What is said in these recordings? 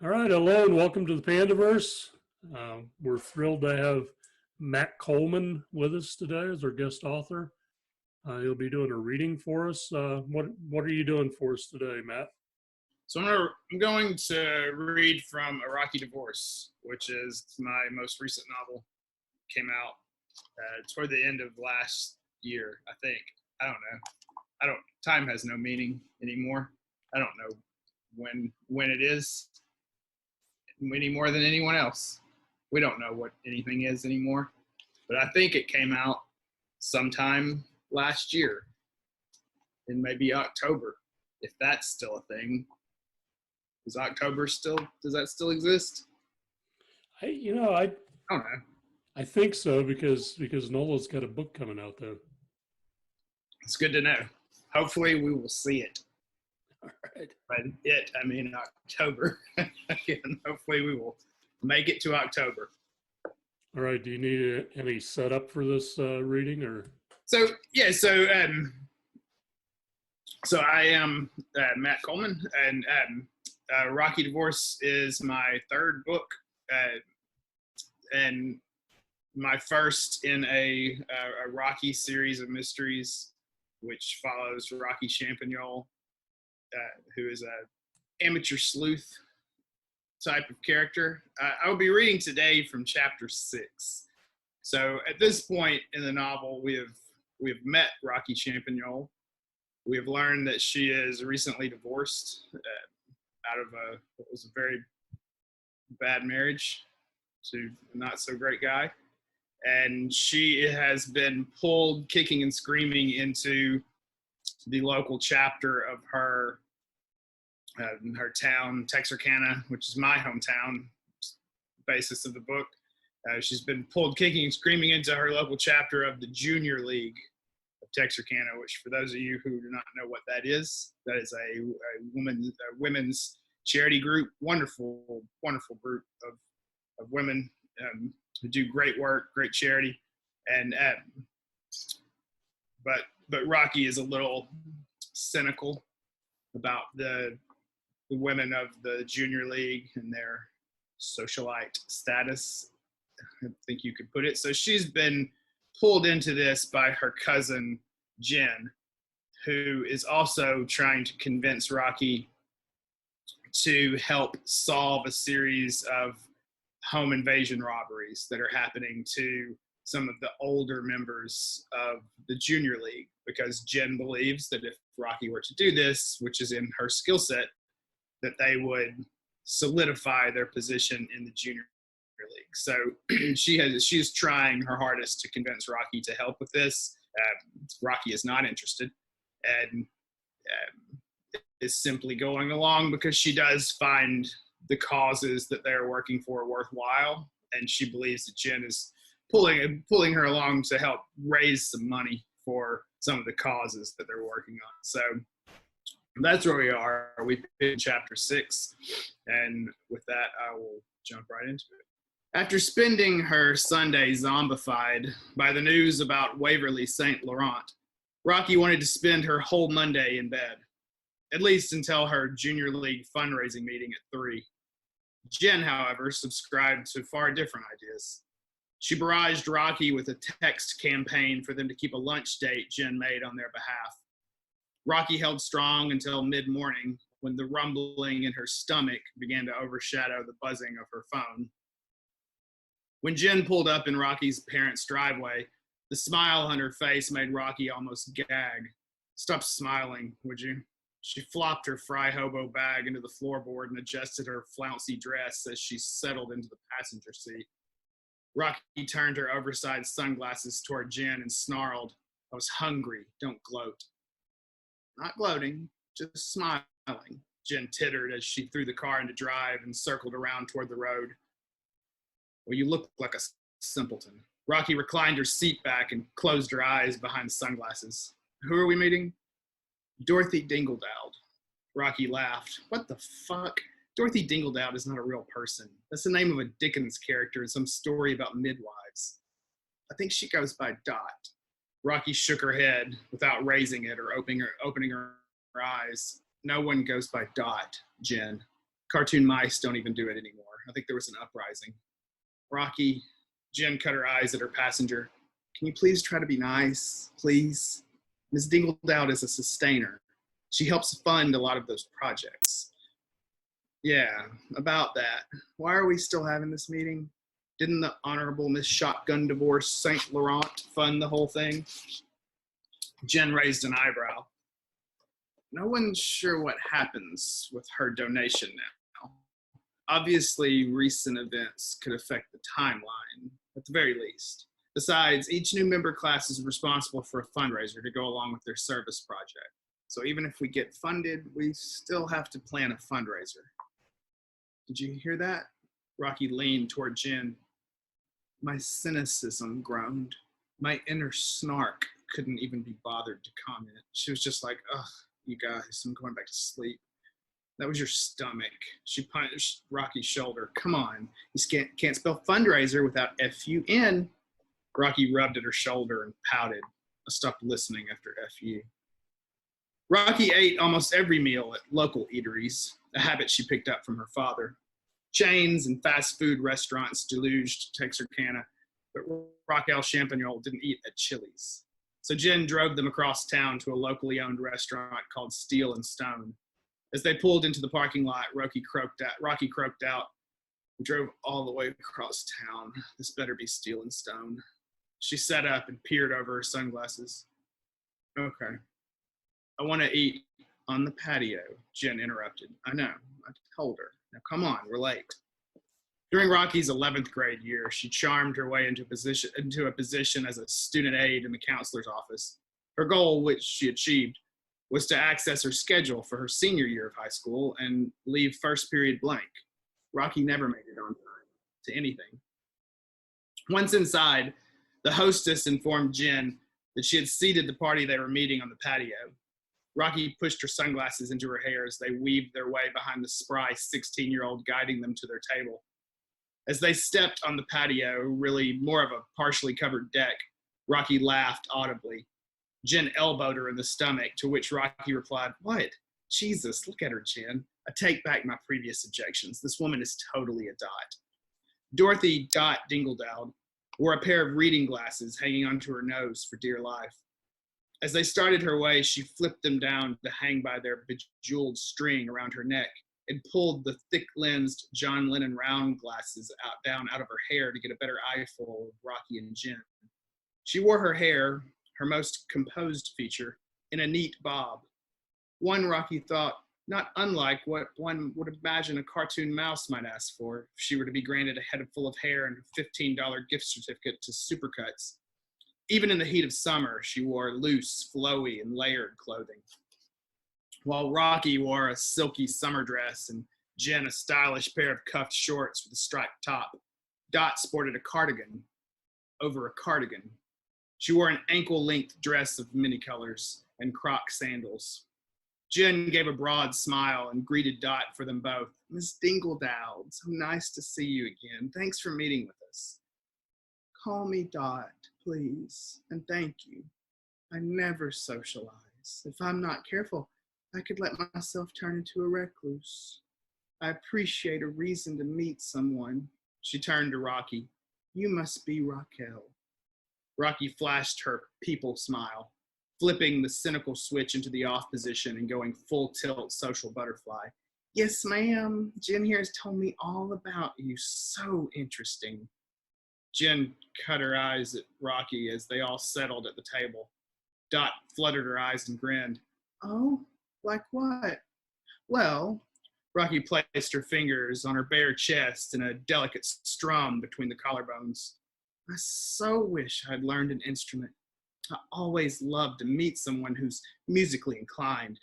All right, hello and welcome to the Pandaverse. We're thrilled to have Matt Coleman with us today as our guest author. He'll be doing a reading for us. What are you doing for us today, Matt? So I'm going to read from A Rocky Divorce, which is my most recent novel. Came out toward the end of last year, I think. I don't know. Time has no meaning anymore. I don't know when it is any more than anyone else. We don't know what anything is anymore. But I think it came out sometime last year in maybe October, if that's still a thing. Does that still exist? I don't know. I think so because Nola's got a book coming out though. It's good to know. Hopefully we will see it. All right. By I mean October. Again, hopefully we will make it to October. All right. Do you need any setup for this reading or? So I am Matt Coleman, and Rocky Divorce is my third book, and my first in a Rocky series of mysteries, which follows Rocky Champagnol, who is a amateur sleuth type of character. I will be reading today from chapter 6. So at this point in the novel, we have met Rocky Champagnol. We have learned that she is recently divorced out of what was a very bad marriage to a not so great guy. And she has been pulled kicking and screaming into the local chapter of her town, Texarkana, which is my hometown, basis of the book. She's been pulled kicking and screaming into her local chapter of the Junior League of Texarkana, which for those of you who do not know what that is a women's charity group, wonderful group of women who do great work, great charity. And but Rocky is a little cynical about the women of the Junior League and their socialite status, I think you could put it. So she's been pulled into this by her cousin, Jen, who is also trying to convince Rocky to help solve a series of home invasion robberies that are happening to some of the older members of the Junior League, because Jen believes that if Rocky were to do this, which is in her skill set, that they would solidify their position in the Junior League. So she's trying her hardest to convince Rocky to help with this. Rocky is not interested and is simply going along because she does find the causes that they're working for worthwhile, and she believes that Jen is pulling her along to help raise some money for some of the causes that they're working on. So that's where we are. We've been in chapter 6, and with that, I will jump right into it. After spending her Sunday zombified by the news about Waverly St. Laurent, Rocky wanted to spend her whole Monday in bed, at least until her Junior League fundraising meeting at 3. Jen, however, subscribed to far different ideas. She barraged Rocky with a text campaign for them to keep a lunch date Jen made on their behalf. Rocky held strong until mid-morning, when the rumbling in her stomach began to overshadow the buzzing of her phone. When Jen pulled up in Rocky's parents' driveway, the smile on her face made Rocky almost gag. "Stop smiling, would you?" She flopped her fry hobo bag into the floorboard and adjusted her flouncy dress as she settled into the passenger seat. Rocky turned her oversized sunglasses toward Jen and snarled, "I was hungry, don't gloat." "Not gloating, just smiling," Jen tittered as she threw the car into drive and circled around toward the road. "Well, you look like a simpleton." Rocky reclined her seat back and closed her eyes behind the sunglasses. "Who are we meeting?" "Dorothy Dingledowd." Rocky laughed. "What the fuck? Dorothy Dingledowd is not a real person. That's the name of a Dickens character in some story about midwives. I think she goes by Dot." Rocky shook her head without raising it or opening her eyes. "No one goes by Dot, Jen." Cartoon mice don't even do it anymore. I think there was an uprising. Rocky, Jen cut her eyes at her passenger. Can you please try to be nice, please? Ms. Dingledowd is a sustainer. She helps fund a lot of those projects. Yeah, about that. Why are we still having this meeting? Didn't the Honorable Miss Shotgun Divorce Saint Laurent fund the whole thing? Jen raised an eyebrow. No one's sure what happens with her donation now. Obviously, recent events could affect the timeline, at the very least. Besides, each new member class is responsible for a fundraiser to go along with their service project. So even if we get funded, we still have to plan a fundraiser. Did you hear that? Rocky leaned toward Jen. My cynicism groaned. My inner snark couldn't even be bothered to comment. She was just like, ugh, you guys, I'm going back to sleep. That was your stomach. She punched Rocky's shoulder. Come on, you can't spell fundraiser without F-U-N. Rocky rubbed at her shoulder and pouted. I stopped listening after F-U. Rocky ate almost every meal at local eateries, a habit she picked up from her father. Chains and fast food restaurants deluged Texarkana, but Raquel Champagnol didn't eat at Chili's. So Jen drove them across town to a locally owned restaurant called Steel and Stone. As they pulled into the parking lot, Rocky croaked out. We drove all the way across town. This better be Steel and Stone. She sat up and peered over her sunglasses. Okay. I want to eat on the patio, Jen interrupted. I know, I told her. Now come on, we're late. During Rocky's 11th grade year, she charmed her way into a position as a student aide in the counselor's office. Her goal, which she achieved, was to access her schedule for her senior year of high school and leave first period blank. Rocky never made it on time to anything. Once inside, the hostess informed Jen that she had seated the party they were meeting on the patio. Rocky pushed her sunglasses into her hair as they weaved their way behind the spry 16-year-old guiding them to their table. As they stepped on the patio, really more of a partially covered deck, Rocky laughed audibly. Jen elbowed her in the stomach, to which Rocky replied, What? Jesus, look at her, Jen. I take back my previous objections. This woman is totally a dot. Dorothy Dot Dingledowd wore a pair of reading glasses hanging onto her nose for dear life. As they started her way, she flipped them down to hang by their bejeweled string around her neck and pulled the thick-lensed John Lennon round glasses down out of her hair to get a better eyeful of Rocky and Jen. She wore her hair, her most composed feature, in a neat bob. One, Rocky thought, not unlike what one would imagine a cartoon mouse might ask for if she were to be granted a head full of hair and a $15 gift certificate to Supercuts. Even in the heat of summer, she wore loose, flowy, and layered clothing. While Rocky wore a silky summer dress and Jen a stylish pair of cuffed shorts with a striped top, Dot sported a cardigan over a cardigan. She wore an ankle-length dress of many colors and Croc sandals. Jen gave a broad smile and greeted Dot for them both. Miss Dingledowd, so nice to see you again. Thanks for meeting with us. Call me Dot, please, and thank you. I never socialize. If I'm not careful, I could let myself turn into a recluse. I appreciate a reason to meet someone. She turned to Rocky. You must be Raquel. Rocky flashed her people smile, flipping the cynical switch into the off position and going full tilt social butterfly. Yes, ma'am. Jen here has told me all about you. So interesting. Jen cut her eyes at Rocky as they all settled at the table. Dot fluttered her eyes and grinned. Oh, like what? Well, Rocky placed her fingers on her bare chest in a delicate strum between the collarbones. I so wish I'd learned an instrument. I always love to meet someone who's musically inclined,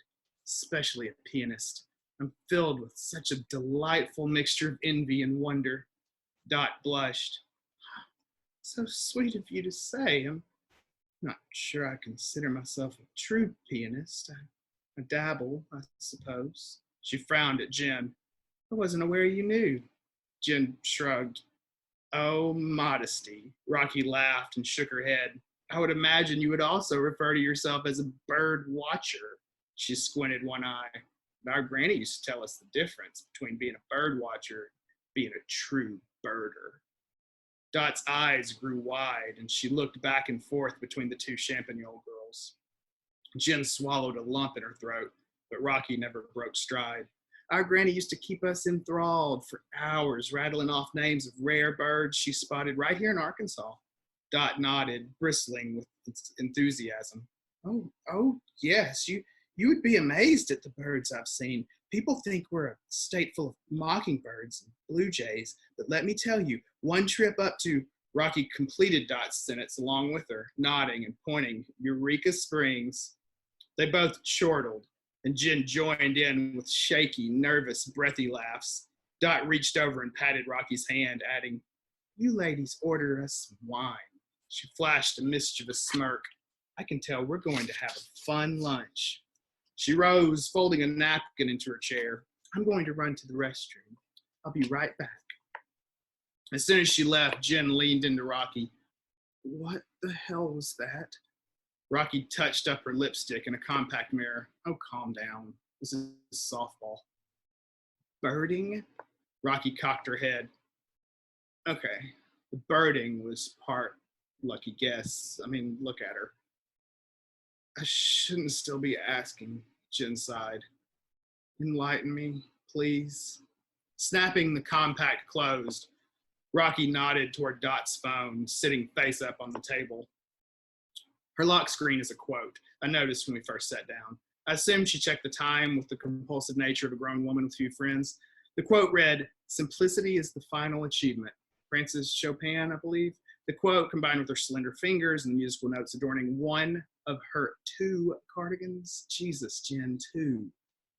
especially a pianist. I'm filled with such a delightful mixture of envy and wonder. Dot blushed. So sweet of you to say. I'm not sure I consider myself a true pianist. I dabble, I suppose. She frowned at Jen. I wasn't aware you knew. Jen shrugged. Oh, modesty. Rocky laughed and shook her head. I would imagine you would also refer to yourself as a bird watcher. She squinted one eye. And our granny used to tell us the difference between being a bird watcher and being a true birder. Dot's eyes grew wide, and she looked back and forth between the two Champagnole girls. Jen swallowed a lump in her throat, but Rocky never broke stride. Our granny used to keep us enthralled for hours, rattling off names of rare birds she spotted right here in Arkansas. Dot nodded, bristling with enthusiasm. Oh, yes, you would be amazed at the birds I've seen. People think we're a state full of mockingbirds and blue jays, but let me tell you, one trip up to Rocky completed Dot's sentence along with her, nodding and pointing. Eureka Springs. They both chortled, and Jen joined in with shaky, nervous, breathy laughs. Dot reached over and patted Rocky's hand, adding, "You ladies order us some wine." She flashed a mischievous smirk. "I can tell we're going to have a fun lunch." She rose, folding a napkin into her chair. "I'm going to run to the restroom. I'll be right back." As soon as she left, Jen leaned into Rocky. "What the hell was that?" Rocky touched up her lipstick in a compact mirror. "Oh, calm down. This is softball." "Birding?" Rocky cocked her head. "Okay, the birding was part lucky guess. I mean, look at her." "I shouldn't still be asking," Jen sighed. "Enlighten me, please." Snapping the compact closed, Rocky nodded toward Dot's phone, sitting face up on the table. Her lock screen is a quote I noticed when we first sat down. I assumed she checked the time with the compulsive nature of a grown woman with few friends. The quote read, "Simplicity is the final achievement." Francis Chopin, I believe. The quote, combined with her slender fingers and the musical notes adorning one of her 2 cardigans, Jesus, Jen, 2,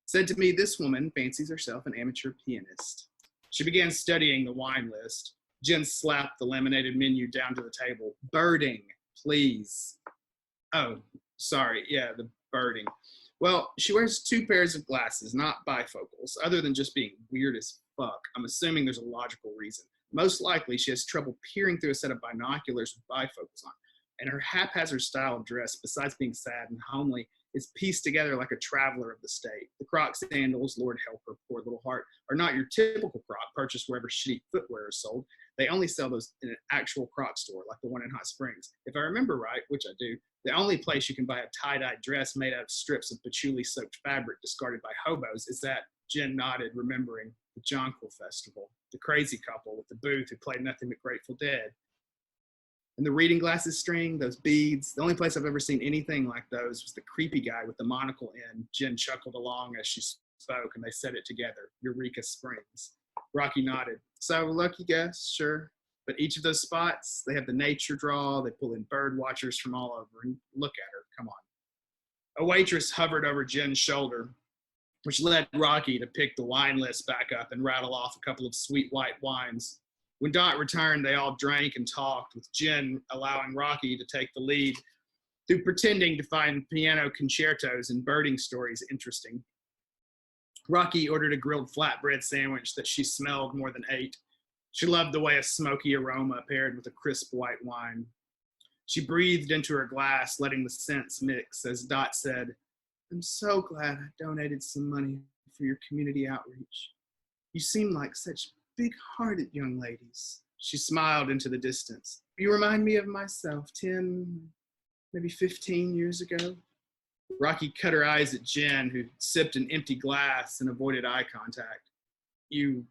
said to me, "This woman fancies herself an amateur pianist." She began studying the wine list. Jen slapped the laminated menu down to the table. "Birding, please." "Oh, sorry, yeah, the birding." "Well, she wears 2 pairs of glasses, not bifocals. Other than just being weird as fuck, I'm assuming there's a logical reason. Most likely, she has trouble peering through a set of binoculars with bifocals on. And her haphazard style of dress, besides being sad and homely, is pieced together like a traveler of the state. The Croc sandals, Lord help her poor little heart, are not your typical Croc purchased wherever shitty footwear is sold. They only sell those in an actual Croc store, like the one in Hot Springs. If I remember right, which I do, the only place you can buy a tie-dye dress made out of strips of patchouli-soaked fabric discarded by hobos is at," Jen nodded, remembering, "the Jonquil Festival. The crazy couple with the booth who played nothing but Grateful Dead. And the reading glasses string, those beads. The only place I've ever seen anything like those was the creepy guy with the monocle in." Jen chuckled along as she spoke, and they said it together. "Eureka Springs." Rocky nodded. "So, lucky guess, sure. But each of those spots, they have the nature draw. They pull in bird watchers from all over. And look at her, come on." A waitress hovered over Jen's shoulder, which led Rocky to pick the wine list back up and rattle off a couple of sweet white wines. When Dot returned, they all drank and talked, with Jen allowing Rocky to take the lead through pretending to find piano concertos and birding stories interesting. Rocky ordered a grilled flatbread sandwich that she smelled more than ate. She loved the way a smoky aroma paired with a crisp white wine. She breathed into her glass, letting the scents mix, as Dot said, "I'm so glad I donated some money for your community outreach. You seem like such big-hearted young ladies." She smiled into the distance. "You remind me of myself 10, maybe 15 years ago." Rocky cut her eyes at Jen, who sipped an empty glass and avoided eye contact. You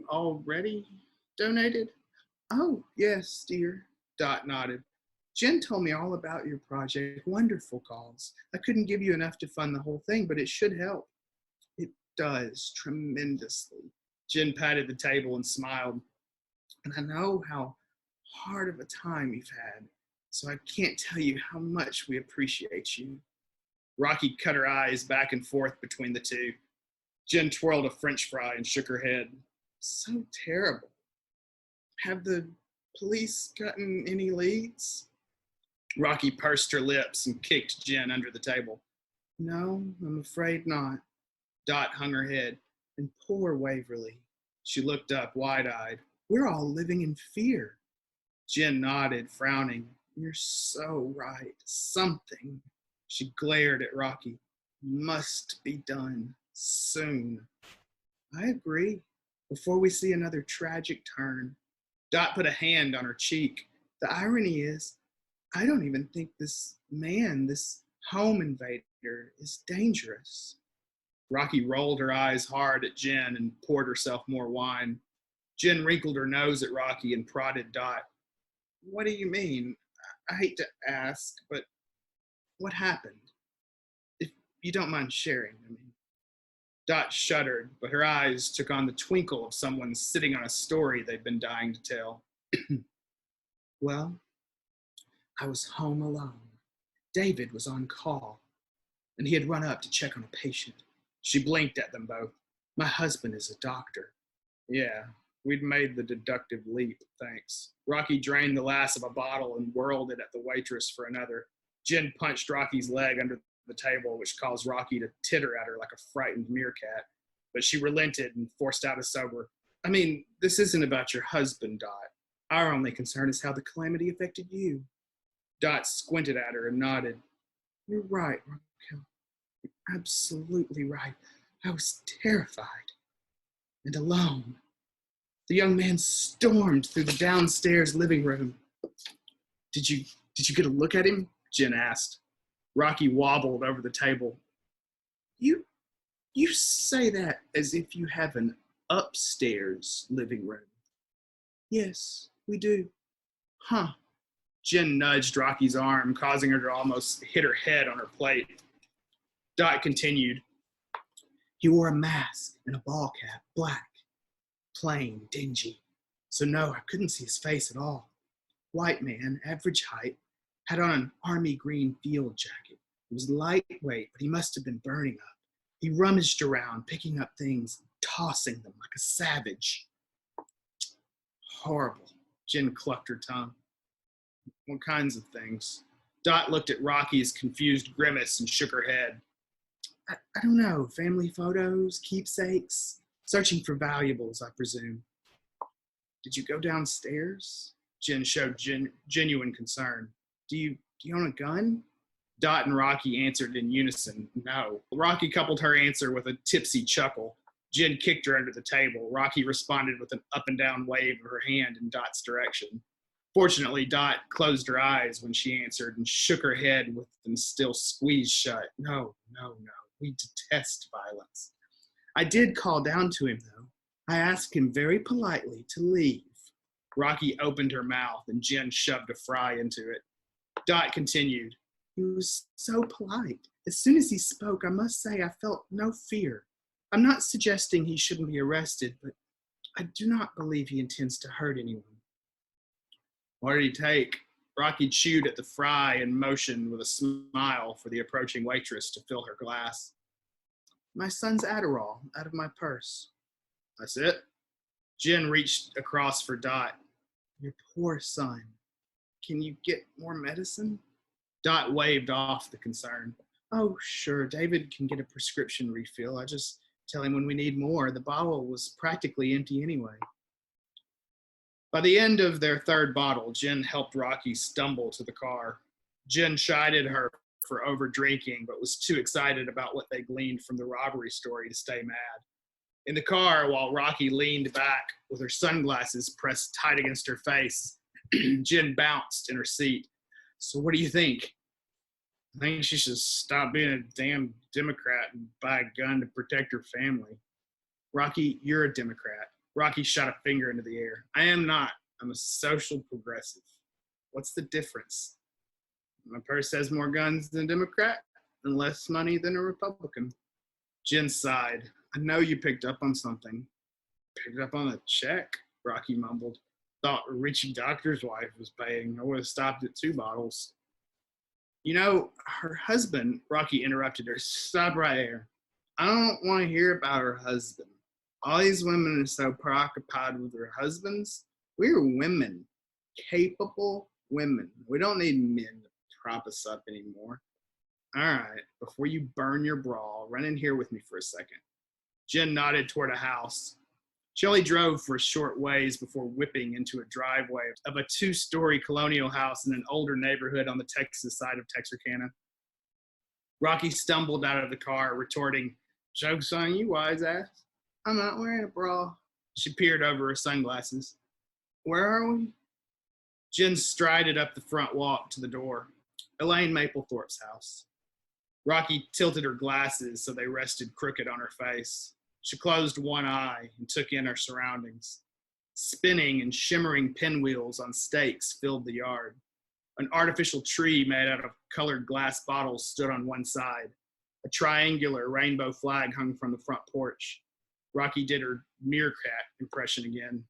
already donated?" "Oh, yes, dear," Dot nodded. "Jen told me all about your project. Wonderful cause. I couldn't give you enough to fund the whole thing, but it should help." "It does, tremendously." Jen patted the table and smiled. "And I know how hard of a time you've had, so I can't tell you how much we appreciate you." Rocky cut her eyes back and forth between the two. Jen twirled a French fry and shook her head. "So terrible. Have the police gotten any leads?" Rocky pursed her lips and kicked Jen under the table. "No, I'm afraid not." Dot hung her head. "And poor Waverly." She looked up wide-eyed. "We're all living in fear." Jen nodded, frowning. "You're so right. Something." She glared at Rocky. must be done soon. I agree, before we see another tragic turn. Dot put a hand on her cheek. The irony is, I don't even think this man, this home invader, is dangerous. Rocky rolled her eyes hard at Jen and poured herself more wine. Jen wrinkled her nose at Rocky and prodded Dot. What do you mean? I hate to ask, but what happened? If you don't mind sharing, I mean. Dot shuddered, but her eyes took on the twinkle of someone sitting on a story they'd been dying to tell. Well, I was home alone. David was on call, and he had run up to check on a patient. She blinked at them both. My husband is a doctor. Yeah, we'd made the deductive leap, thanks. Rocky drained the last of a bottle and whirled it at the waitress for another. Jen punched Rocky's leg under the table, which caused Rocky to titter at her like a frightened meerkat. But she relented and forced out a sober, I mean, this isn't about your husband, Dot. Our only concern is how the calamity affected you. Dot squinted at her and nodded. You're right, Raquel. You're absolutely right. I was terrified and alone. The young man stormed through the downstairs living room. Did you get a look at him? Jen asked. Rocky wobbled over the table. You say that as if you have an upstairs living room. Yes, we do. Huh. Jen nudged Rocky's arm, causing her to almost hit her head on her plate. Dot continued. He wore a mask and a ball cap, black, plain, dingy. So no, I couldn't see his face at all. White man, average height, had on an army green field jacket. It was lightweight, but he must have been burning up. He rummaged around, picking up things, tossing them like a savage. Horrible. Jen clucked her tongue. What kinds of things? Dot looked at Rocky's confused grimace and shook her head. I don't know, family photos, keepsakes, searching for valuables, I presume. Did you go downstairs? Jen showed genuine concern. Do you own a gun? Dot and Rocky answered in unison, no. Rocky coupled her answer with a tipsy chuckle. Jen kicked her under the table. Rocky responded with an up and down wave of her hand in Dot's direction. Fortunately, Dot closed her eyes when she answered and shook her head with them still squeezed shut. No. We detest violence. I did call down to him, though. I asked him very politely to leave. Rocky opened her mouth and Jen shoved a fry into it. Dot continued. He was so polite. As soon as he spoke, I must say I felt no fear. I'm not suggesting he shouldn't be arrested, but I do not believe he intends to hurt anyone. What did he take? Rocky chewed at the fry and motioned with a smile for the approaching waitress to fill her glass. My son's Adderall out of my purse. That's it? Jen reached across for Dot. Your poor son. Can you get more medicine? Dot waved off the concern. Oh, sure, David can get a prescription refill. I just tell him when we need more. The bottle was practically empty anyway. By the end of their third bottle, Jen helped Rocky stumble to the car. Jen chided her for over drinking, but was too excited about what they gleaned from the robbery story to stay mad. In the car, while Rocky leaned back with her sunglasses pressed tight against her face, Jen bounced in her seat. So what do you think? I think she should stop being a damn Democrat and buy a gun to protect her family. Rocky, you're a Democrat. Rocky shot a finger into the air. I am not. I'm a social progressive. What's the difference? My purse has more guns than a Democrat and less money than a Republican. Jen sighed. I know you picked up on something. Picked up on a check? Rocky mumbled. Thought Richie Doctor's wife was paying. I would have stopped at 2 bottles. You know, her husband, Rocky interrupted her. Stop right there. I don't want to hear about her husband. All these women are so preoccupied with their husbands. We're women, capable women. We don't need men to prop us up anymore. All right, before you burn your bra, run in here with me for a second. Jen nodded toward a house. She only drove for a short ways before whipping into a driveway of a 2-story colonial house in an older neighborhood on the Texas side of Texarkana. Rocky stumbled out of the car, retorting, "Joke's on you, wise ass. I'm not wearing a bra." She peered over her sunglasses. "Where are we?" Jen strided up the front walk to the door. Elaine Maplethorpe's house. Rocky tilted her glasses so they rested crooked on her face. She closed one eye and took in her surroundings. Spinning and shimmering pinwheels on stakes filled the yard. An artificial tree made out of colored glass bottles stood on one side. A triangular rainbow flag hung from the front porch. Rocky did her meerkat impression again.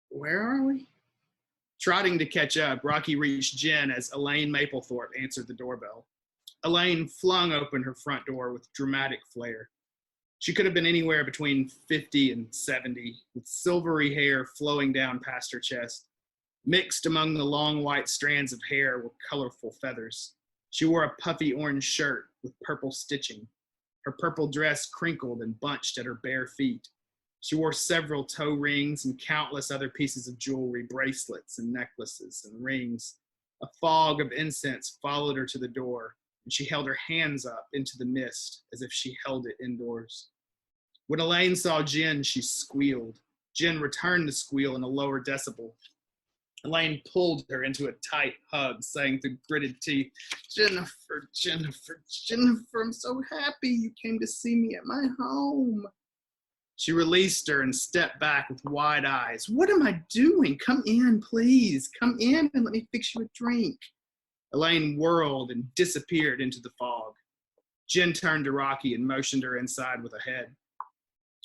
"Where are we?" Trotting to catch up, Rocky reached Jen as Elaine Maplethorpe answered the doorbell. Elaine flung open her front door with dramatic flair. She could have been anywhere between 50 and 70, with silvery hair flowing down past her chest. Mixed among the long white strands of hair were colorful feathers. She wore a puffy orange shirt with purple stitching. Her purple dress crinkled and bunched at her bare feet. She wore several toe rings and countless other pieces of jewelry, bracelets and necklaces and rings. A fog of incense followed her to the door, and she held her hands up into the mist as if she held it indoors. When Elaine saw Jen, she squealed. Jen returned the squeal in a lower decibel. Elaine pulled her into a tight hug, saying through gritted teeth, "Jennifer, Jennifer, Jennifer, I'm so happy you came to see me at my home." She released her and stepped back with wide eyes. "What am I doing? Come in, please. Come in and let me fix you a drink." Elaine whirled and disappeared into the fog. Jen turned to Rocky and motioned her inside with a head.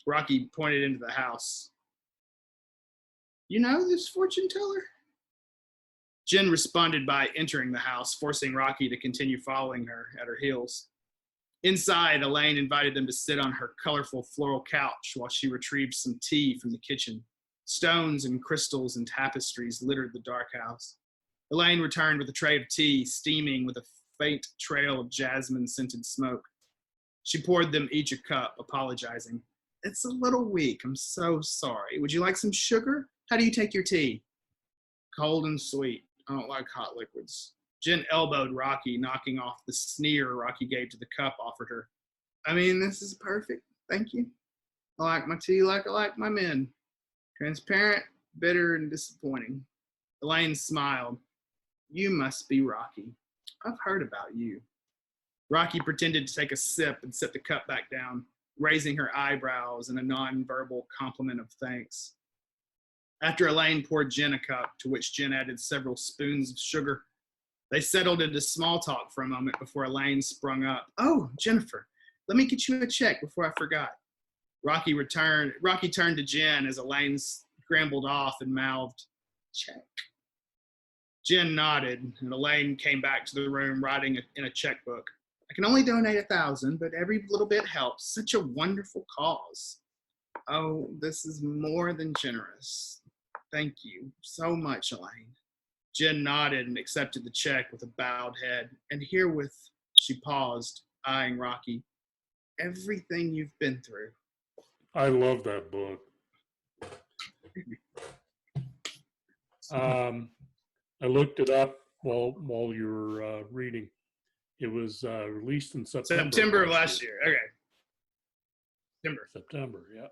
Rocky pointed into the house. "You know this fortune teller?" Jen responded by entering the house, forcing Rocky to continue following her at her heels. Inside, Elaine invited them to sit on her colorful floral couch while she retrieved some tea from the kitchen. Stones and crystals and tapestries littered the dark house. Elaine returned with a tray of tea, steaming with a faint trail of jasmine-scented smoke. She poured them each a cup, apologizing. "It's a little weak. I'm so sorry. Would you like some sugar? How do you take your tea?" "Cold and sweet. I don't like hot liquids." Jen elbowed Rocky, knocking off the sneer Rocky gave to the cup offered her. "I mean, this is perfect. Thank you. I like my tea like I like my men. Transparent, bitter, and disappointing." Elaine smiled. "You must be Rocky. I've heard about you." Rocky pretended to take a sip and set the cup back down, raising her eyebrows in a non-verbal compliment of thanks. After Elaine poured Jen a cup, to which Jen added several spoons of sugar, they settled into small talk for a moment before Elaine sprung up. "Oh, Jennifer, let me get you a check before I forgot." Rocky turned to Jen as Elaine scrambled off and mouthed, "Check." Jen nodded, and Elaine came back to the room writing in a checkbook. "I can only donate 1,000, but every little bit helps. Such a wonderful cause." "Oh, this is more than generous. Thank you so much, Elaine." Jen nodded and accepted the check with a bowed head. "And herewith," she paused, eyeing Rocky, "everything you've been through." I love that book. I looked it up while you were reading. It was released in September. September of last year. Okay. September, yeah.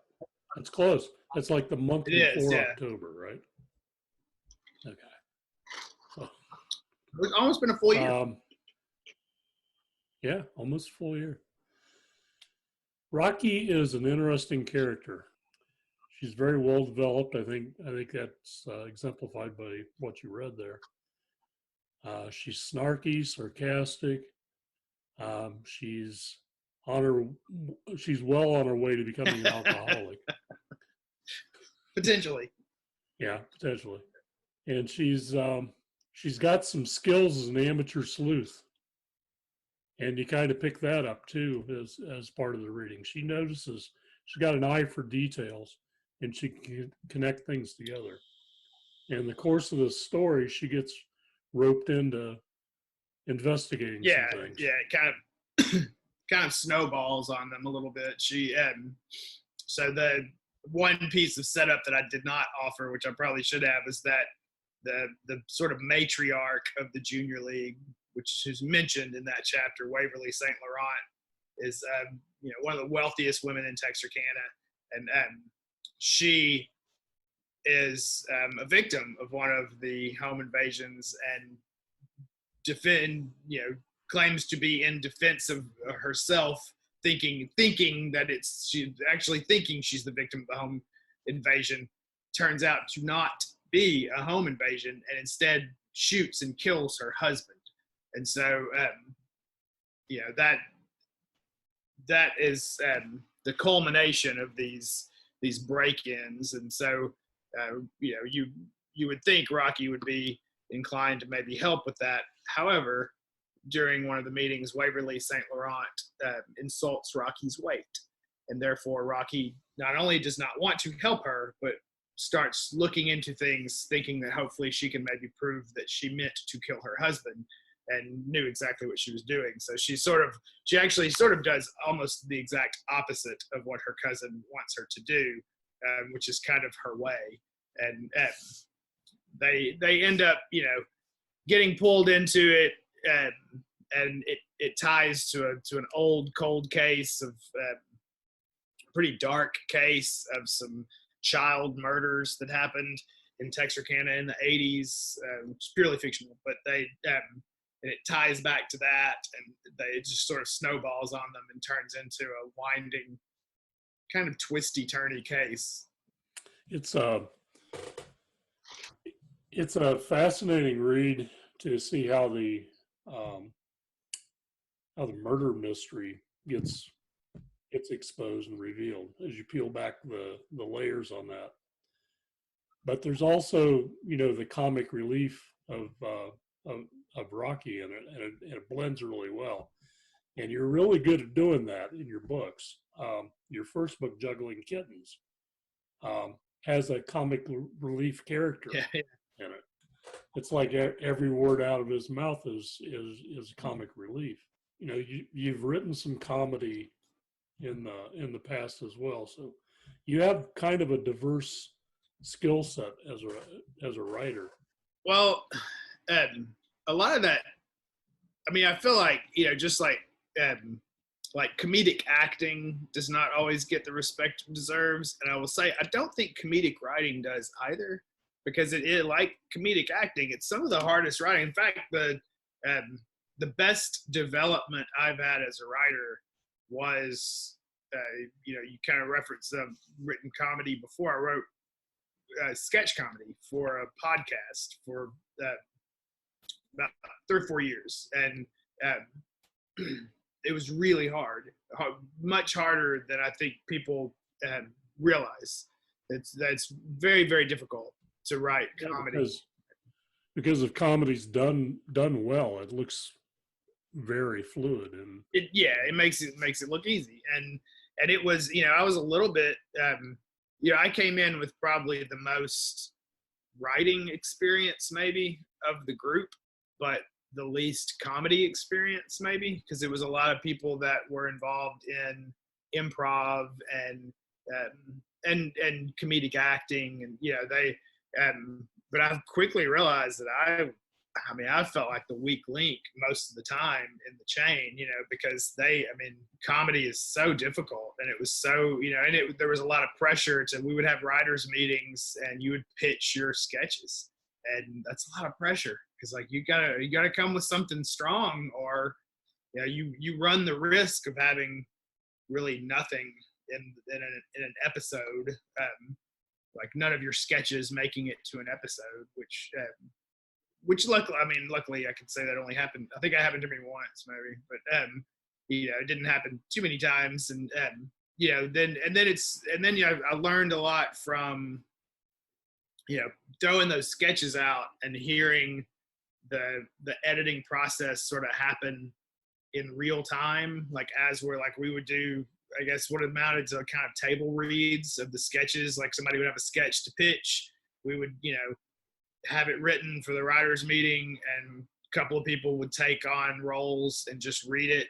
That's close. That's like the month before October, right? Okay. So, It's almost been a full year. Yeah, almost a full year. Rocky is an interesting character. She's very well developed. I think that's exemplified by what you read there. She's snarky, sarcastic. She's well on her way to becoming an alcoholic. Potentially. Yeah, potentially. And she's got some skills as an amateur sleuth. And you kind of pick that up too as part of the reading. She notices she's got an eye for details and she can connect things together. And in the course of the story, she gets roped into investigating some things. Yeah, it kind of snowballs on them a little bit. So the one piece of setup that I did not offer, which I probably should have, is that the sort of matriarch of the junior league, which is mentioned in that chapter, Waverly St. Laurent, is one of the wealthiest women in Texarkana, and she is a victim of one of the home invasions and claims to be in defense of herself, thinking that she's the victim of the home invasion. Turns out to not be a home invasion, and instead shoots and kills her husband. And so that is the culmination of these break-ins. And so you would think Rocky would be inclined to maybe help with that. However, during one of the meetings, Waverly St. Laurent insults Rocky's weight, and therefore Rocky not only does not want to help her, but starts looking into things, thinking that hopefully she can maybe prove that she meant to kill her husband and knew exactly what she was doing. So she actually does almost the exact opposite of what her cousin wants her to do, which is kind of her way. And they end up, getting pulled into it, and it ties to an old cold case of pretty dark case of some child murders that happened in Texarkana in the 80s. It's purely fictional, but and it ties back to that, and it just sort of snowballs on them and turns into a winding, kind of twisty turny case. It's a fascinating read to see how the murder mystery gets exposed and revealed as you peel back the layers on that. But there's also, the comic relief of Rocky in it, and it blends really well. And you're really good at doing that in your books. Your first book, Juggling Kittens, has a comic relief character in it. It's like every word out of his mouth is comic relief. You've written some comedy in the past as well, so you have kind of a diverse skill set as a writer. Well, a lot of that, I feel like, just like comedic acting does not always get the respect it deserves. And I will say, I don't think comedic writing does either, because it like comedic acting, it's some of the hardest writing. In fact, the best development I've had as a writer was, you kind of referenced written comedy before. I wrote sketch comedy for a podcast for about 3 or 4 years, and it was really hard, much harder than I think people realize. That's very, very difficult to write comedy. Because if comedy's done well, it looks very fluid, and it makes it look easy. And it was, I was a little bit, I came in with probably the most writing experience maybe of the group, but the least comedy experience maybe, because it was a lot of people that were involved in improv and comedic acting, and but I quickly realized that I felt like the weak link most of the time in the chain, because comedy is so difficult, and it was so, and there was a lot of pressure we would have writers meetings, and you would pitch your sketches, and that's a lot of pressure, because like you gotta come with something strong, or you run the risk of having really nothing in an episode, like none of your sketches making it to an episode, which luckily I can say that only happened. I think it happened to me once maybe, but it didn't happen too many times. And then I learned a lot from throwing those sketches out and hearing the editing process sort of happen in real time, like as we would do, I guess what amounted to kind of table reads of the sketches. Like somebody would have a sketch to pitch, we would have it written for the writers meeting, and a couple of people would take on roles and just read it,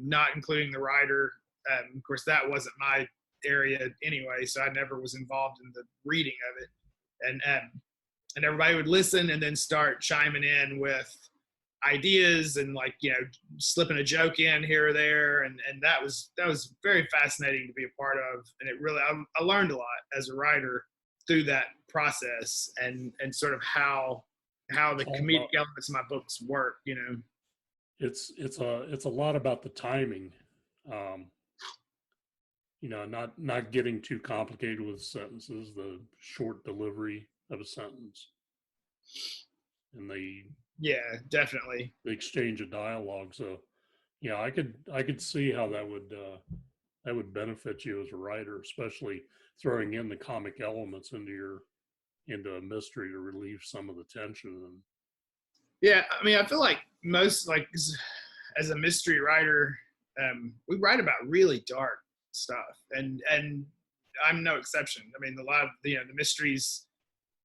not including the writer. Of course, that wasn't my area anyway, so I never was involved in the reading of it. And everybody would listen and then start chiming in with ideas and like, you know, slipping a joke in here or there. And that was very fascinating to be a part of. And it really, I learned a lot as a writer through that process and sort of how the comedic elements of my books work, you know. It's a lot about the timing. You know, not getting too complicated with sentences, the short delivery of a sentence, and yeah, definitely the exchange of dialogue. So, yeah, I could see how that would benefit you as a writer, especially throwing in the comic elements into a mystery to relieve some of the tension. And yeah, I mean, I feel like most, like, as a mystery writer, we write about really dark stuff, and I'm no exception. I mean, a lot of the mysteries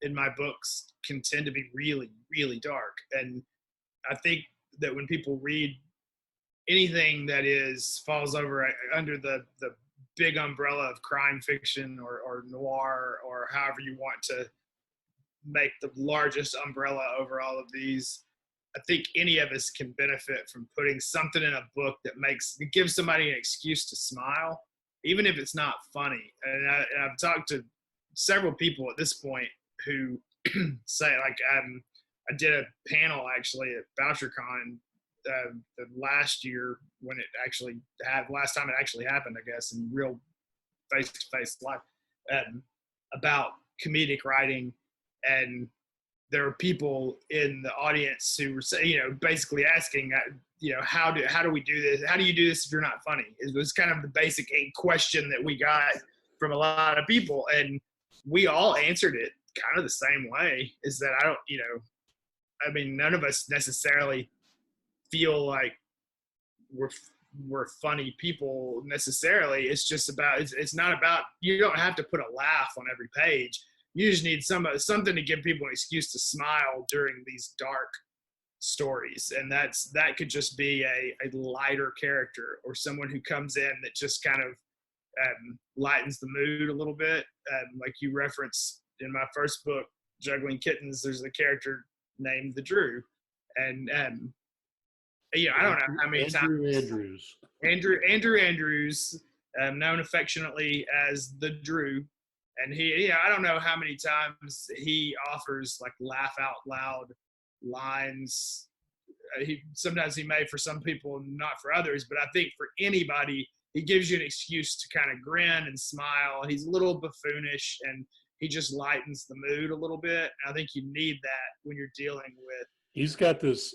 in my books can tend to be really, really dark, and I think that when people read anything that falls under the big umbrella of crime fiction or noir, or however you want to make the largest umbrella over all of these, I think any of us can benefit from putting something in a book that gives somebody an excuse to smile, even if it's not funny. And I've talked to several people at this point who say, like, I did a panel actually at VoucherCon the last year when it actually last time it actually happened, I guess, in real face-to-face life, about comedic writing. And there were people in the audience who were saying, basically asking, how do we do this? How do you do this if you're not funny? It was kind of the basic question that we got from a lot of people. And we all answered it kind of the same way, is that none of us necessarily feel like we're funny people necessarily. It's just about, it's not about, you don't have to put a laugh on every page. You just need something to give people an excuse to smile during these dark stories. And that could just be a lighter character, or someone who comes in that just kind of lightens the mood a little bit. Like you referenced in my first book, Juggling Kittens, there's a character named the Drew. And I don't know how many times Andrew Andrews, known affectionately as the Drew. And I don't know how many times he offers like laugh out loud lines. Sometimes he may for some people, not for others, but I think for anybody, he gives you an excuse to kind of grin and smile. He's a little buffoonish, and he just lightens the mood a little bit. And I think you need that when you're dealing with. He's got this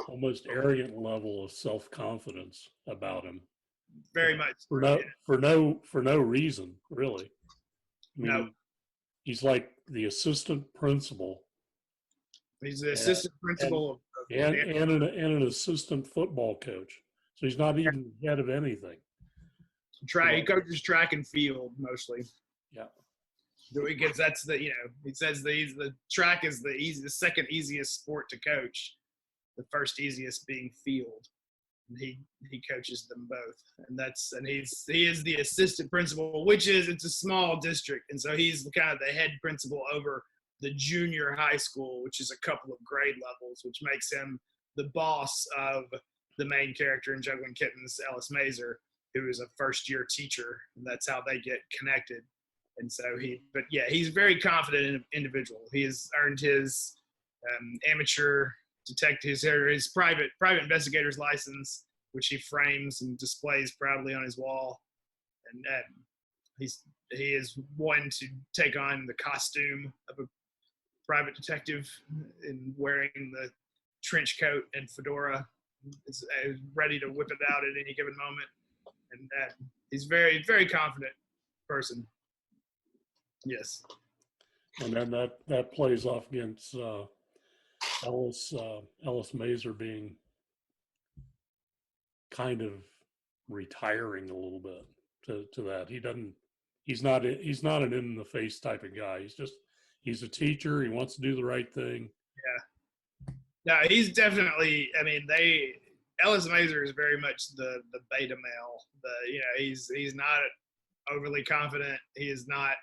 almost arrogant level of self-confidence about him. Very much for no reason, really. I mean, no. He's like the assistant principal. He's the assistant principal and an assistant football coach. So he's not even the head of anything. He coaches track and field mostly. Yeah. Because that's he says the track is the second easiest sport to coach. The first easiest being field. And he coaches them both, and he is the assistant principal, it's a small district, and so he's kind of the head principal over the junior high school, which is a couple of grade levels, which makes him the boss of the main character in Juggling Kittens, Ellis Mazer, who is a first-year teacher, and that's how they get connected. And so he's a very confident individual. He has earned his amateur detective, his private investigator's license, which he frames and displays proudly on his wall. And he is one to take on the costume of a private detective in wearing the trench coat and fedora, is ready to whip it out at any given moment. And he's very, very confident person. Yes. And then that plays off against Ellis Mazer being kind of retiring a little bit to that. He's not an in the face type of guy. He's a teacher. He wants to do the right thing. Yeah. No, he's definitely, Ellis Mazer is very much the beta male. He's not overly confident. He is not,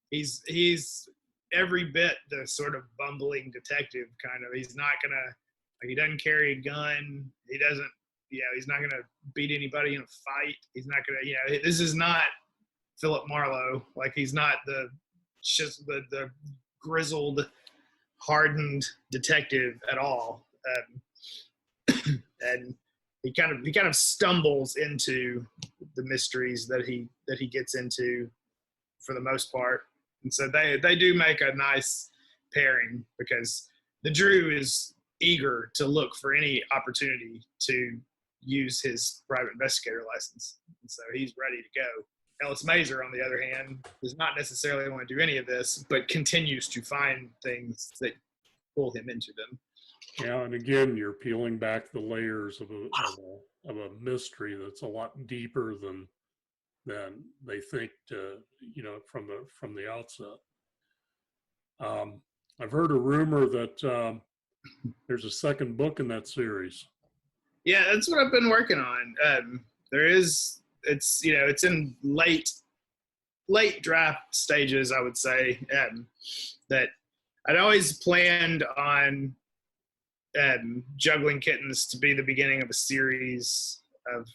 he's every bit the sort of bumbling detective kind of. He's not gonna, like, he doesn't carry a gun. He doesn't, he's not gonna beat anybody in a fight. He's not gonna, this is not Philip Marlowe. Like, he's not the grizzled, hardened detective at all. And he kind of stumbles into the mysteries that he gets into for the most part. And so they do make a nice pairing, because the Drew is eager to look for any opportunity to use his private investigator license. And so he's ready to go. Ellis Mazer, on the other hand, does not necessarily want to do any of this, but continues to find things that pull him into them. Yeah, and again, you're peeling back the layers of a mystery that's a lot deeper than they think from the outset. I've heard a rumor that there's a second book in that series. Yeah, that's what I've been working on. It's in late draft stages, I would say. That I'd always planned on Juggling Kittens to be the beginning of a series of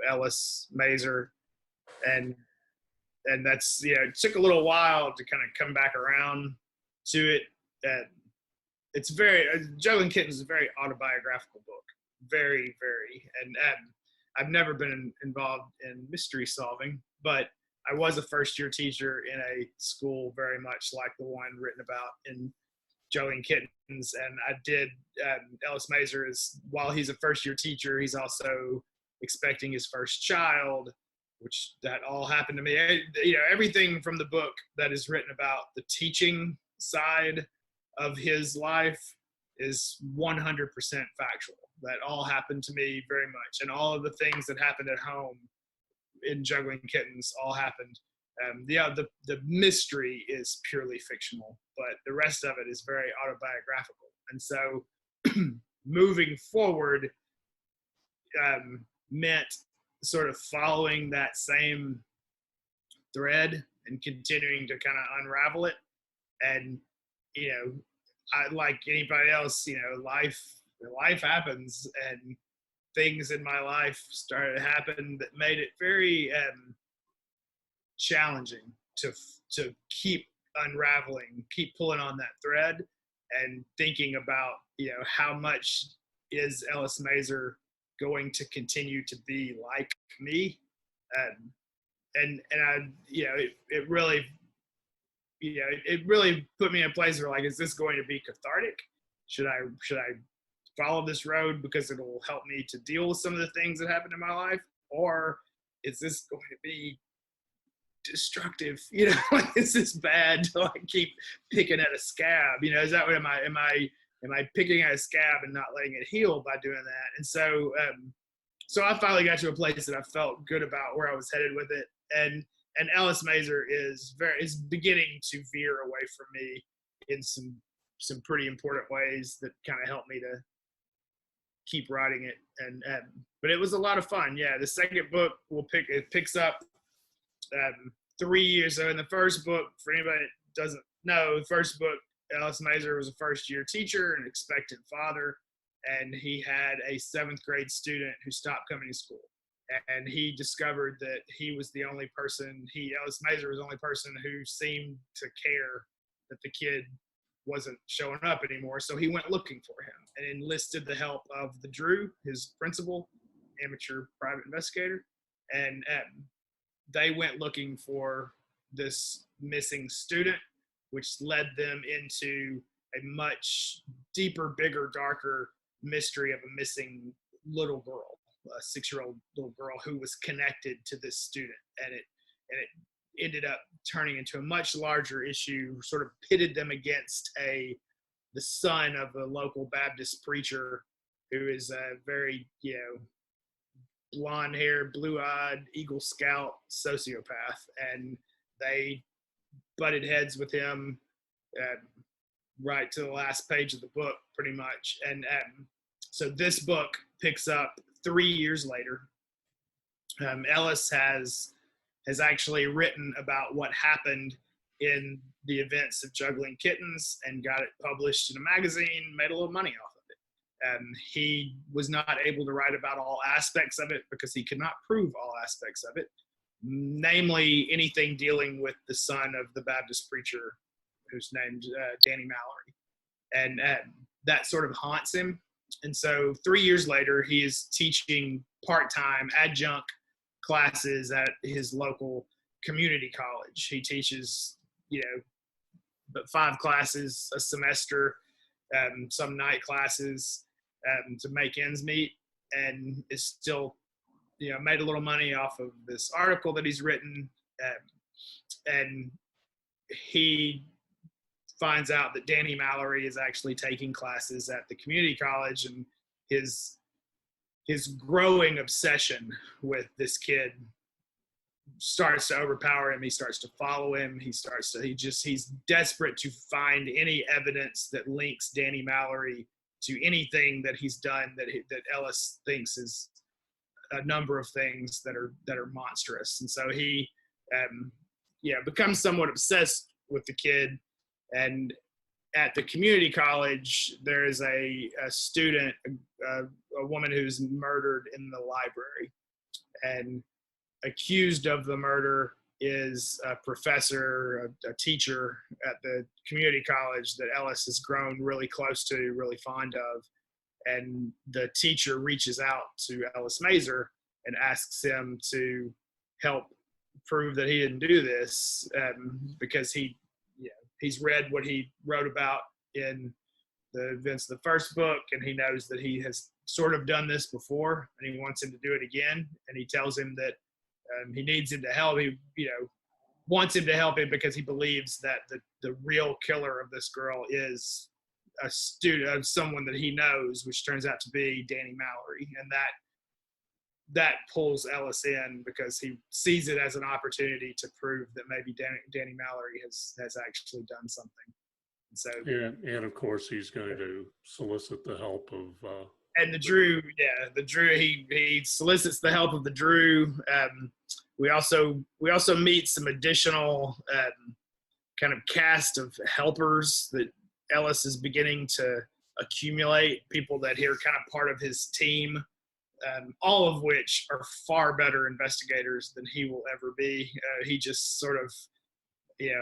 Ellis Mazer, and that's, it took a little while to kind of come back around to it. It's Juggling Kittens is a very autobiographical book, very, very, and I've never been involved in mystery solving, but I was a first-year teacher in a school very much like the one written about in Juggling Kittens, and I did. Ellis Mazer is, while he's a first-year teacher, he's also expecting his first child, which that all happened to me. Everything from the book that is written about the teaching side of his life is 100% factual. That all happened to me very much, and all of the things that happened at home in Juggling Kittens all happened. The mystery is purely fictional, but the rest of it is very autobiographical. And so moving forward meant sort of following that same thread and continuing to kind of unravel it. And, I, like anybody else, life happens, and things in my life started to happen that made it very challenging to keep unraveling, keep pulling on that thread, and thinking about, how much is Ellis Mazer going to continue to be like me, and I, it really, it really put me in a place where, like, is this going to be cathartic? Should I follow this road because it'll help me to deal with some of the things that happened in my life, or is this going to be destructive? Is this bad to, like, keep picking at a scab? Is that what am I picking at a scab and not letting it heal by doing that? And so I finally got to a place that I felt good about where I was headed with it, and Ellis Mazer is beginning to veer away from me in some pretty important ways that kind of helped me to keep writing it. And but it was a lot of fun. Yeah, the second book picks up 3 years. So in the first book, for anybody that doesn't know, the first book, Ellis Mazer was a first-year teacher, an expectant father, and he had a 7th grade student who stopped coming to school. And he discovered that he was the only person, Ellis Mazer was the only person who seemed to care that the kid wasn't showing up anymore. So he went looking for him and enlisted the help of the Drew, his principal, amateur private investigator. And they went looking for this missing student, which led them into a much deeper, bigger, darker mystery of a missing little girl, a 6-year-old little girl who was connected to this student. And it ended up turning into a much larger issue, sort of pitted them against the son of a local Baptist preacher who is a very, blonde-haired, blue-eyed, Eagle Scout sociopath. And they butted heads with him right to the last page of the book, pretty much. And so this book picks up 3 years later. Ellis has actually written about what happened in the events of Juggling Kittens and got it published in a magazine, made a little money off of it. He was not able to write about all aspects of it because he could not prove all aspects of it, namely anything dealing with the son of the Baptist preacher who's named Danny Mallory. And that sort of haunts him. And so 3 years later, he is teaching part-time adjunct classes at his local community college. He teaches, but 5 classes a semester, some night classes to make ends meet, and is still, made a little money off of this article that he's written. And he finds out that Danny Mallory is actually taking classes at the community college, and his growing obsession with this kid starts to overpower him. He starts to follow him. He's desperate to find any evidence that links Danny Mallory to anything that he's done that Ellis thinks is a number of things that are monstrous. And so he becomes somewhat obsessed with the kid. And at the community college, there is a student, a woman who's murdered in the library, and accused of the murder is a professor, a teacher at the community college that Ellis has grown really close to, really fond of. And the teacher reaches out to Ellis Mazer and asks him to help prove that he didn't do this, because he's read what he wrote about in the events of the first book, and he knows that he has sort of done this before, and he wants him to do it again. And he tells him that he needs him to help. He, wants him to help him because he believes that the real killer of this girl is a student of someone that he knows, which turns out to be Danny Mallory. And that pulls Ellis in because he sees it as an opportunity to prove that maybe Danny Mallory has actually done something. And so, and of course, he's going to solicit the help of. And the Drew, he solicits the help of the Drew. We also meet some additional kind of cast of helpers that Ellis is beginning to accumulate, people that are kind of part of his team, all of which are far better investigators than he will ever be. He just sort of,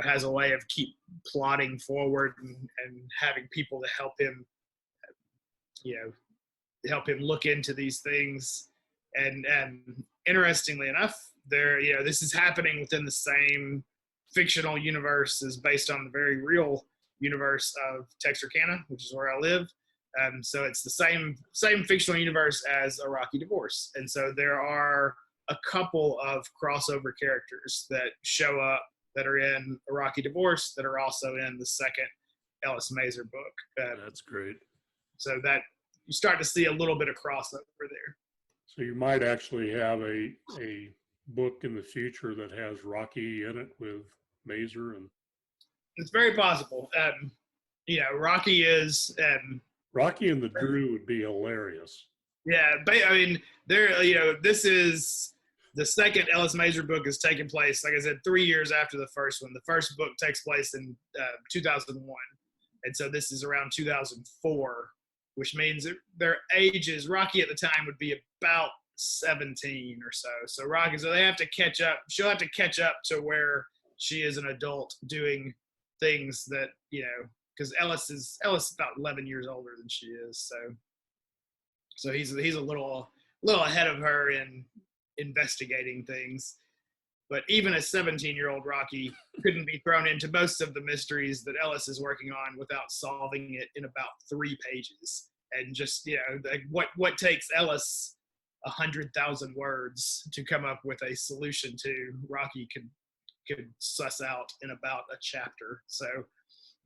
has a way of keep plodding forward and having people to help him, help him look into these things. And interestingly enough, this is happening within the same fictional universe as based on the very real universe of Texarkana, which is where I live. So it's the same fictional universe as A Rocky Divorce. And so there are a couple of crossover characters that show up that are in A Rocky Divorce that are also in the second Ellis Mazer book. That's great. So that you start to see a little bit of crossover there. So you might actually have a book in the future that has Rocky in it with Mazer, and it's very possible. Rocky is. Rocky and the Drew would be hilarious. Yeah, I mean, this is the second Ellis Mazer book is taking place, like I said, 3 years after the first one. The first book takes place in 2001, and so this is around 2004, which means their ages. Rocky at the time would be about 17 or so. So they have to catch up. She'll have to catch up to where she is an adult doing things that, because Ellis is about 11 years older than she is. So he's a little ahead of her in investigating things. But even a 17-year-old Rocky couldn't be thrown into most of the mysteries that Ellis is working on without solving it in about 3 pages. And just, what takes Ellis 100,000 words to come up with a solution to, Rocky could suss out in about a chapter. So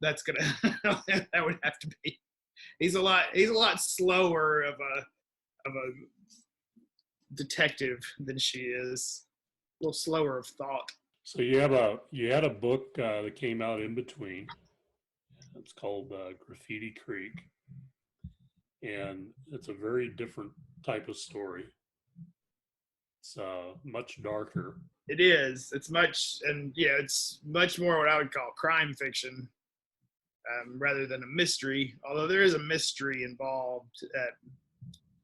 that's that would have to be. He's a lot slower of a detective than she is. A little slower of thought. So you had a book that came out in between. It's called Graffiti Creek, and it's a very different type of story. It's much darker. It is. It's much, and yeah, it's much more what I would call crime fiction, rather than a mystery. Although there is a mystery involved.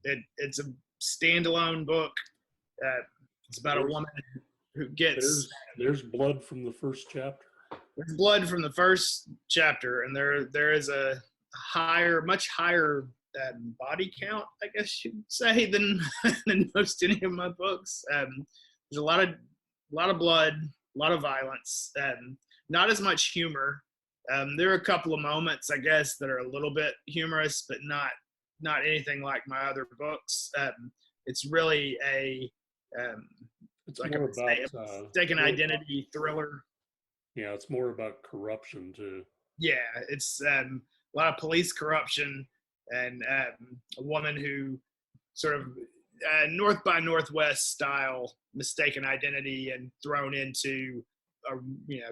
It's a standalone book. It's about a woman who gets There's blood from the first chapter. there's blood from the first chapter, and there is a much higher body count, I guess you'd say, than than most any of my books. There's a lot of blood, a lot of violence, not as much humor. There are a couple of moments, I guess, that are a little bit humorous, but not anything like my other books. It's really It's like more a mistaken identity thriller. Yeah, it's more about corruption too. Yeah, it's a lot of police corruption, and a woman who sort of North by Northwest style mistaken identity and thrown into a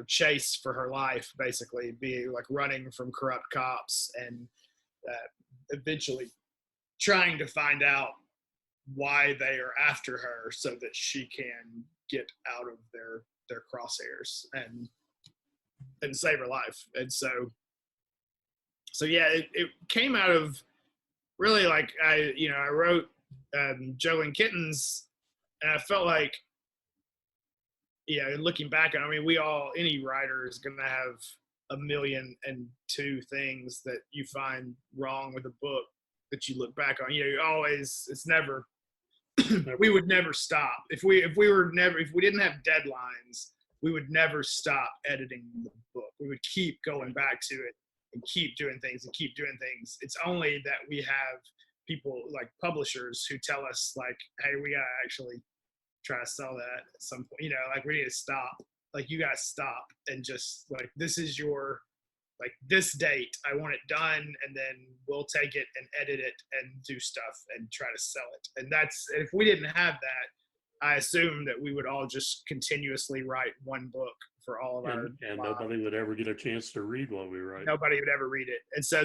chase for her life, basically being like running from corrupt cops, and eventually trying to find out why they are after her so that she can get out of their crosshairs and save her life. And so yeah, it came out of really, like, I wrote Juggling Kittens, and I felt like, looking back, I mean, any writer is going to have 1,000,002 things that you find wrong with a book that you look back on. It's never, we would never stop. If we didn't have deadlines, we would never stop editing the book. We would keep going back to it and keep doing things. It's only that we have people like publishers who tell us, like, hey, we gotta actually try to sell that at some point. Like, we need to stop. Like, you gotta stop and just, like, this is your, like, this date, I want it done, and then we'll take it and edit it and do stuff and try to sell it. And if we didn't have that, I assume that we would all just continuously write one book for all of our and nobody would ever get a chance to read what we write. Nobody would ever read it. And so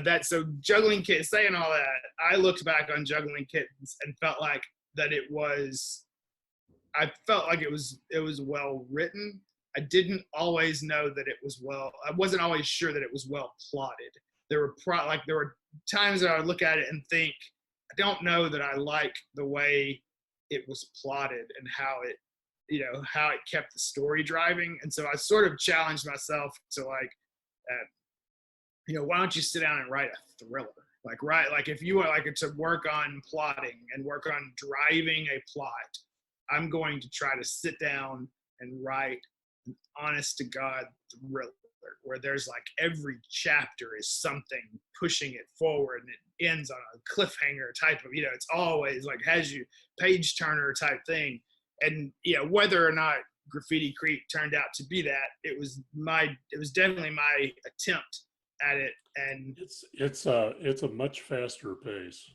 Juggling Kittens, saying all that, I looked back on Juggling Kittens and felt like that it was well written. I didn't always know that I wasn't always sure that it was well plotted. There were times that I would look at it and think, I don't know that I like the way it was plotted and how it kept the story driving. And so I sort of challenged myself to, like, why don't you sit down and write a thriller? Like if you want, like, to work on plotting and work on driving a plot, I'm going to try to sit down and write an honest to God thriller where there's, like, every chapter is something pushing it forward and it ends on a cliffhanger type of, it's always like has you page turner type thing. And whether or not Graffiti Creek turned out to be that, it was definitely my attempt at it. And it's a much faster pace.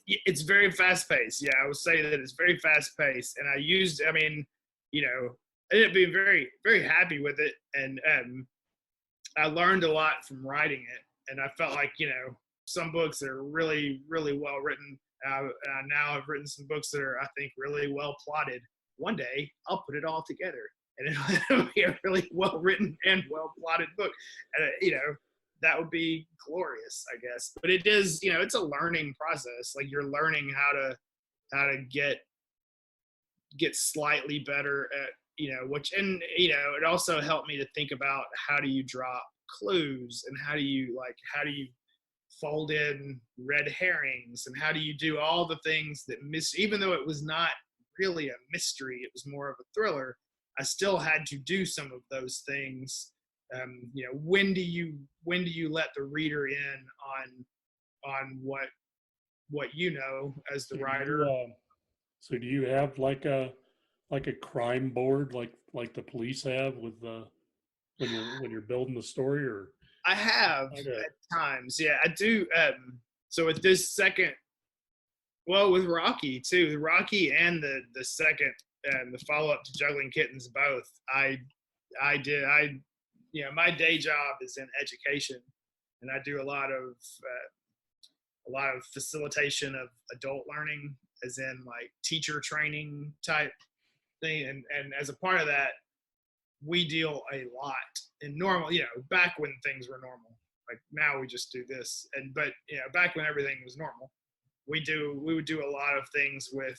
It's very fast paced. Yeah, I would say that it's very fast paced. And I ended up being very, very happy with it. And I learned a lot from writing it. And I felt like, some books that are really, really well written. Now I've written some books that are, I think, really well plotted. One day I'll put it all together and it'll be a really well written and well plotted book. And, that would be glorious, I guess. But it is, it's a learning process. Like, you're learning how to get slightly better at, it also helped me to think about how do you drop clues and how do you fold in red herrings and how do you do all the things that even though it was not really a mystery, it was more of a thriller, I still had to do some of those things. When do you let the reader in on what as the writer? So do you have like a crime board like the police have with when you're building the story? Or I have at times, yeah, I do. So with this second, with Rocky too, Rocky and the second and the follow up to Juggling Kittens, both I did. My day job is in education, and I do a lot of facilitation of adult learning, as in, like, teacher training type thing, and as a part of that, we deal a lot in normal, back when things were normal. Like now we just do this, but back when everything was normal, we would do a lot of things with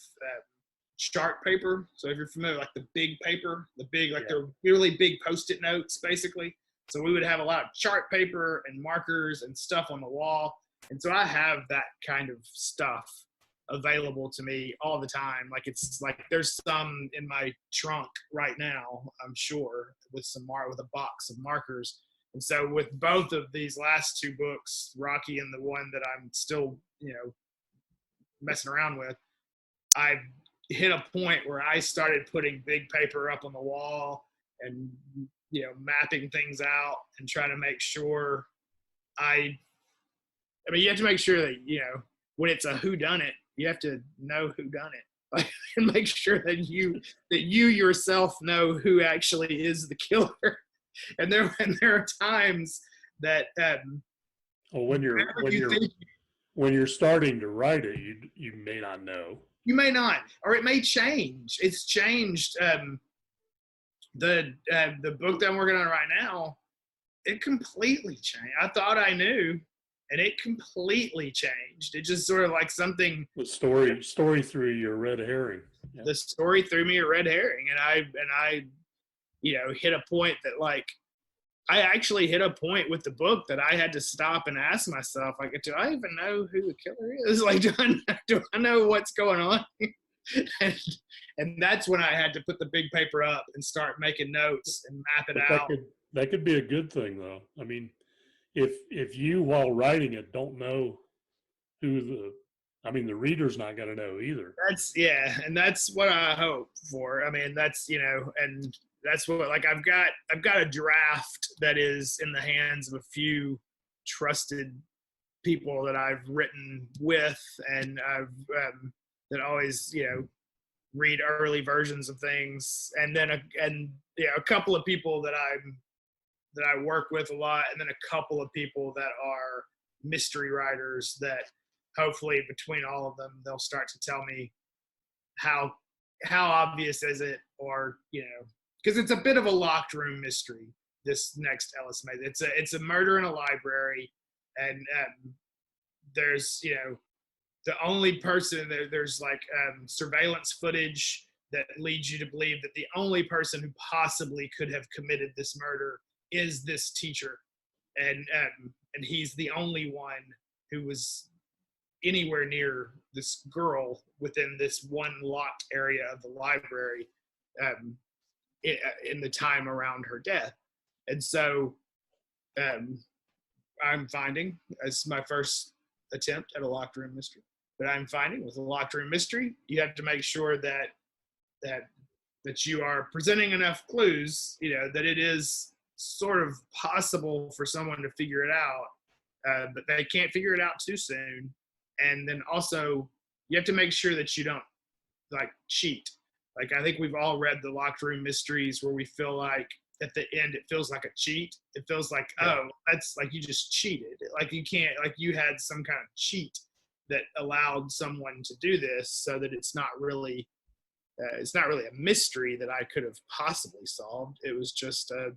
chart paper. So if you're familiar, like the big paper, they're really big Post-it notes, basically. So we would have a lot of chart paper and markers and stuff on the wall. And so I have that kind of stuff available to me all the time. Like it's like there's some in my trunk right now, I'm sure, with a box of markers. And so with both of these last two books, Rocky and the one that I'm still, messing around with, I hit a point where I started putting big paper up on the wall and mapping things out and trying to make sure I mean, you have to make sure that when it's a whodunit, you have to know who done it, like, and make sure that you yourself know who actually is the killer. And there are times that well, when you're starting to write it, you may not know. You may not, or it may change. It's changed. The book that I'm working on right now, it completely changed. I thought I knew, and it completely changed. It just sort of like something. The story threw your red herring. Yeah. The story threw me a red herring, and I hit a point that, like, I actually hit a point with the book that I had to stop and ask myself, like, do I even know who the killer is? Like, do I know what's going on? and that's when I had to put the big paper up and start making notes and map it out. That could be a good thing, though. I mean, if you, while writing it, don't know who the reader's not going to know either. And that's what I hope for. I mean, that's, and that's what, like, I've got a draft that is in the hands of a few trusted people that I've written with, and I've that always read early versions of things, and then a couple of people that I work with a lot, and then a couple of people that are mystery writers that hopefully between all of them they'll start to tell me how obvious is it, or because it's a bit of a locked room mystery. This next Ellis May, it's a murder in a library, and there's the only person there's like surveillance footage that leads you to believe that the only person who possibly could have committed this murder is this teacher, and he's the only one who was anywhere near this girl within this one locked area of the library in the time around her death. And so I'm finding, as my first attempt at a locked room mystery, but I'm finding with a locked room mystery, you have to make sure that you are presenting enough clues, that it is sort of possible for someone to figure it out, but they can't figure it out too soon. And then also you have to make sure that you don't like cheat. Like, I think we've all read the locked room mysteries where we feel like at the end it feels like a cheat. It feels like, oh, that's like you just cheated. Like you can't, like you had some kind of cheat that allowed someone to do this, so that it's not really a mystery that I could have possibly solved. It was just a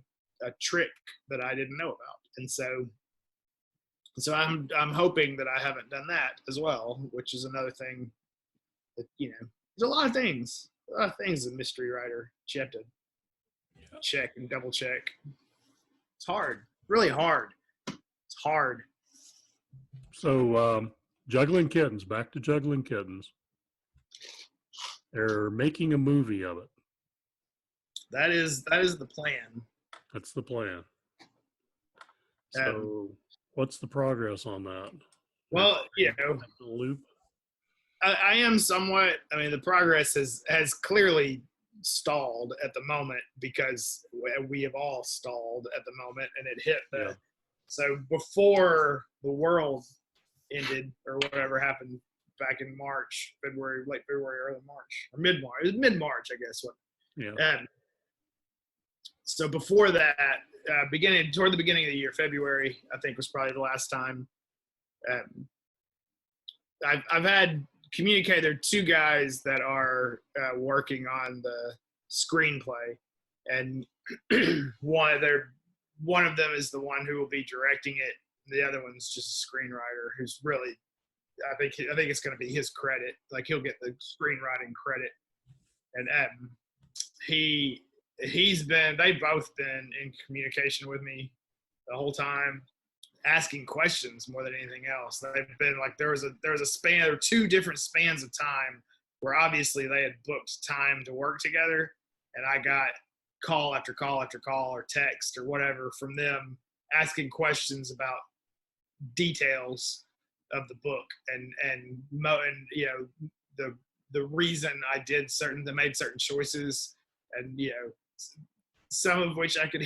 trick that I didn't know about. And so I'm hoping that I haven't done that as well, which is another thing that, there's a lot of things as a mystery writer that you have to check and double check. It's hard, really hard. It's hard. So Juggling Kittens, back to Juggling Kittens. They're making a movie of it. That is the plan. That's the plan. So what's the progress on that? Well, loop. I am somewhat. I mean, the progress has clearly stalled at the moment, because we have all stalled at the moment, and it hit so before the world ended or whatever happened back in March, late February, early March, or mid-March. It was mid-March, I guess. So before that, toward the beginning of the year, February, I think, was probably the last time. I've had communicated. There are two guys that are working on screenplay, and one of them is the one who will be directing it. The other one's just a screenwriter who's really, I think it's going to be his credit. Like he'll get the screenwriting credit, and they've both been in communication with me the whole time, asking questions more than anything else. They've been like, there was a span, or 2 different spans of time where obviously they had booked time to work together, and I got call after call after call or text or whatever from them asking questions about details of the book and you know the reason I made certain choices, and you know some of which I could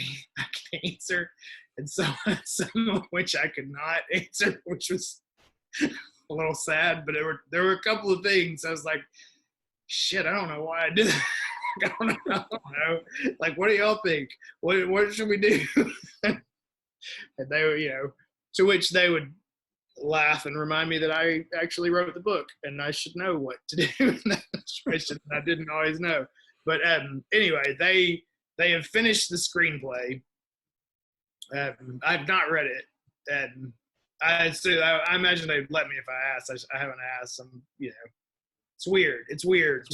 answer, and some of which I could not answer, which was a little sad. But there were a couple of things I was like, shit, I don't know why I did that. I don't know. Like, what do y'all think? What should we do? And they were, you know, to which they would laugh and remind me that I actually wrote the book and I should know what to do in that situation. I didn't always know. But anyway, they have finished the screenplay. I've not read it, and I imagine they'd let me if I asked. I haven't asked. You know, it's weird. It's weird.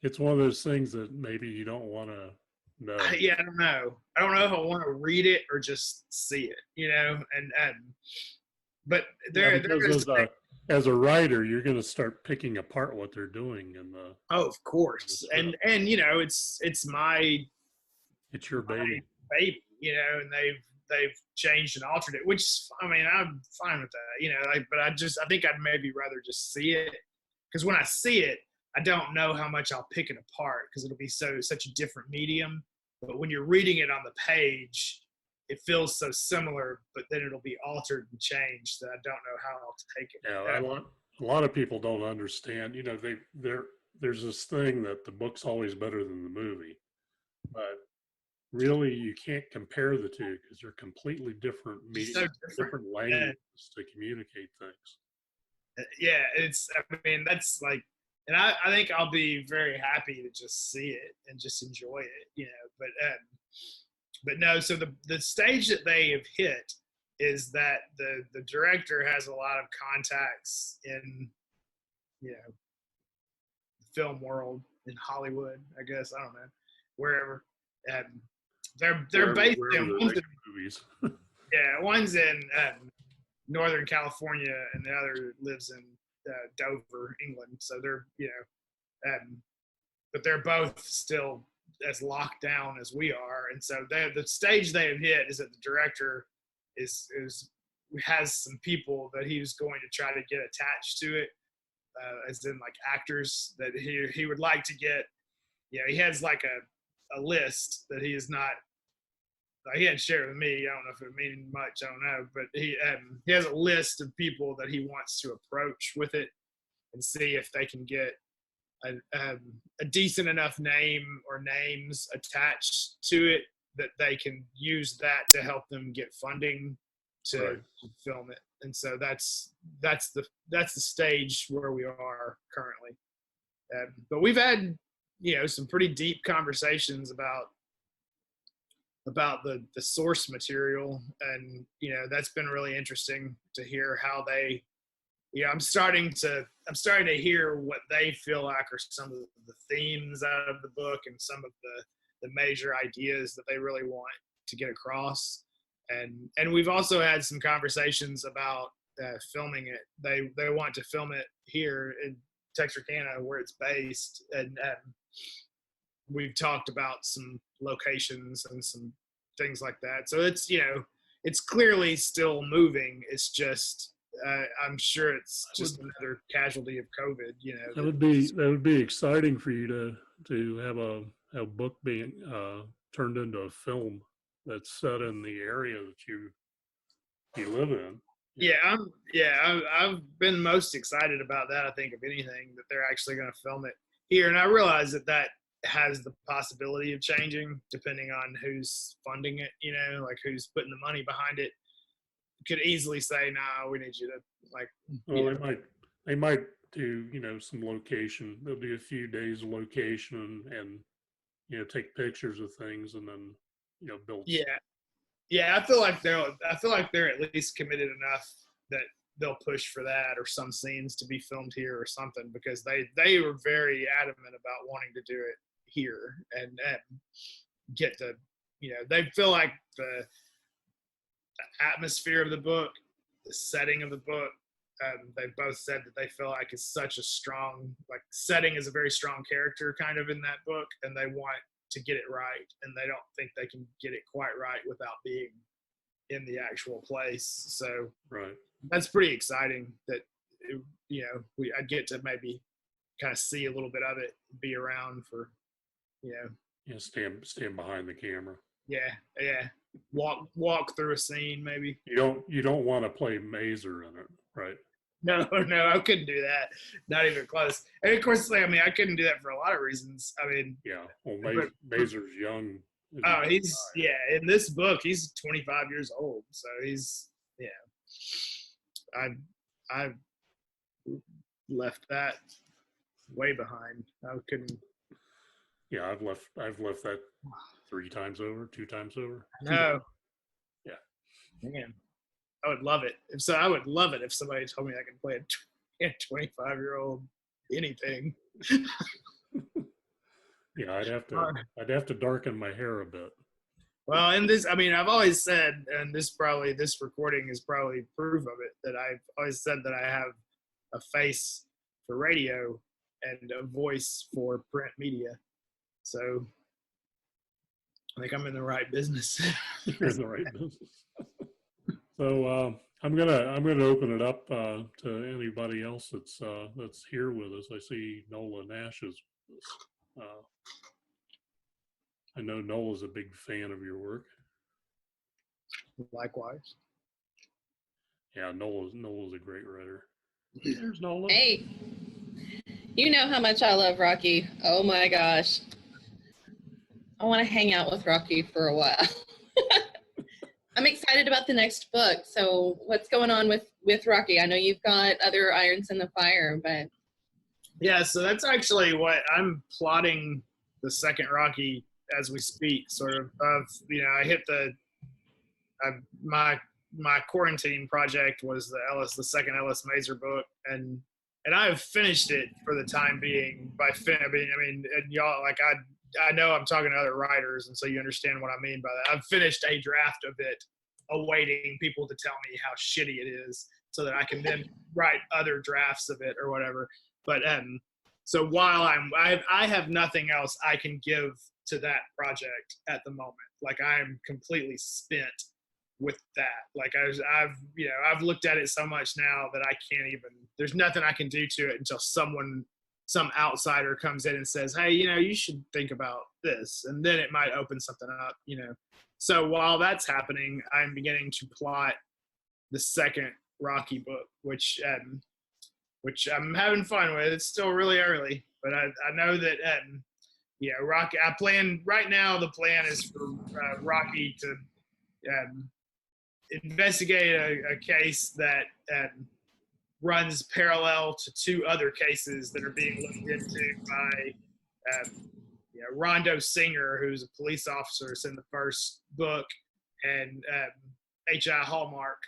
It's one of those things that maybe you don't want to know. Yeah, I don't know. I don't know if I want to read it or just see it. You know, and but as a writer, you're going to start picking apart what they're doing in the. Oh, of course, and you know, it's your baby. You know, and they've changed and altered it, which, I mean, I'm fine with that, you know, but I think I'd maybe rather just see it, because when I see it, I don't know how much I'll pick it apart, because it'll be such a different medium. But when you're reading it on the page, it feels so similar, but then it'll be altered and changed that I don't know how I'll take it. Yeah, a lot of people don't understand. You know, there's this thing that the book's always better than the movie, but really you can't compare the two because they're completely different mediums, so different languages to communicate things. Yeah, I mean, that's like, and I think I'll be very happy to just see it and just enjoy it, you know. But no, so the stage that they have hit is that the director has a lot of contacts in, you know, the film world, in Hollywood, I guess, I don't know, wherever. They're based in movies. Yeah, one's in Northern California, and the other lives in Dover, England. So they're, you know, but they're both still as locked down as we are. And so the stage they have hit is that the director has some people that he's going to try to get attached to it, as in like actors that he would like to get. You know, he has like a list that he is not. He hadn't shared with me. I don't know if it means much. I don't know, but he has a list of people that he wants to approach with it and see if they can get a decent enough name or names attached to it that they can use that to help them get funding to film it. And so that's the stage where we are currently. But we've had, you know, some pretty deep conversations about the source material, and you know, that's been really interesting to hear how they, you know, I'm starting to hear what they feel like are some of the themes out of the book and some of the major ideas that they really want to get across. And we've also had some conversations about filming it. They want to film it here in Texarkana, where it's based, and we've talked about some locations and some things like that. So it's, you know, it's clearly still moving. It's just, I'm sure it's just another casualty of COVID, you know. That would be exciting for you to have a book being turned into a film that's set in the area that you live in. I've been most excited about that, I think, of anything, that they're actually going to film it here. And I realize that has the possibility of changing depending on who's funding it, you know, like who's putting the money behind it. Could easily say, "No, we need you to like." Well, they might do, you know, some location. There'll be a few days of location and take pictures of things and then, build. Yeah. I feel like they're at least committed enough that they'll push for that, or some scenes to be filmed here or something, because they were very adamant about wanting to do it here and get the, they feel like the atmosphere of the book, the setting of the book, they both said that they feel like it's such a strong, like, setting is a very strong character kind of in that book, and they want to get it right, and they don't think they can get it quite right without being in the actual place. So right, that's pretty exciting that I'd get to maybe kind of see a little bit of it, be around for stand behind the camera. yeah, walk through a scene maybe. You don't want to play Mazer in it, right? No, I couldn't do that. Not even close. And of course, I couldn't do that for a lot of reasons. I mean, yeah. Well, Mazer's young. Oh, in this book, he's 25 years old. So he's, I left that way behind. I couldn't. Yeah, I've left that 2 times over. No. Yeah. Man, I would love it. I would love it if somebody told me I could play a 25-year-old anything. Yeah, I'd have to darken my hair a bit. Well, I've always said, and this recording is probably proof of it, that I've always said that I have a face for radio and a voice for print media. So I think I'm in the right business. You're in the right business. So I'm gonna open it up to anybody else that's here with us. I see Nola Nash is with us. I know Nola's a big fan of your work. Likewise. Yeah, Nola's a great writer. There's Nola. Hey, you know how much I love Rocky. Oh my gosh. I want to hang out with Rocky for a while. I'm excited about the next book. So what's going on with Rocky? I know you've got other irons in the fire, but. Yeah, so that's actually what I'm plotting, the second Rocky as we speak, sort of. I hit my quarantine project was the second Ellis Mazer book, and I've finished it for the time being. And y'all, like, I know I'm talking to other writers, and so you understand what I mean by that. I've finished a draft of it, awaiting people to tell me how shitty it is, so that I can then write other drafts of it or whatever. But so while I have nothing else I can give to that project at the moment. Like, I am completely spent with that. Like, I've looked at it so much now that I can't even. There's nothing I can do to it until some outsider comes in and says, hey, you should think about this, and then it might open something up. So while that's happening, I'm beginning to plot the second Rocky book, which I'm having fun with. It's still really early, but I know that Rocky. Right now. The plan is for Rocky to investigate a case that runs parallel to 2 other cases that are being looked into by Rondo Singer, who's a police officer in the first book, and H.I. Hallmark,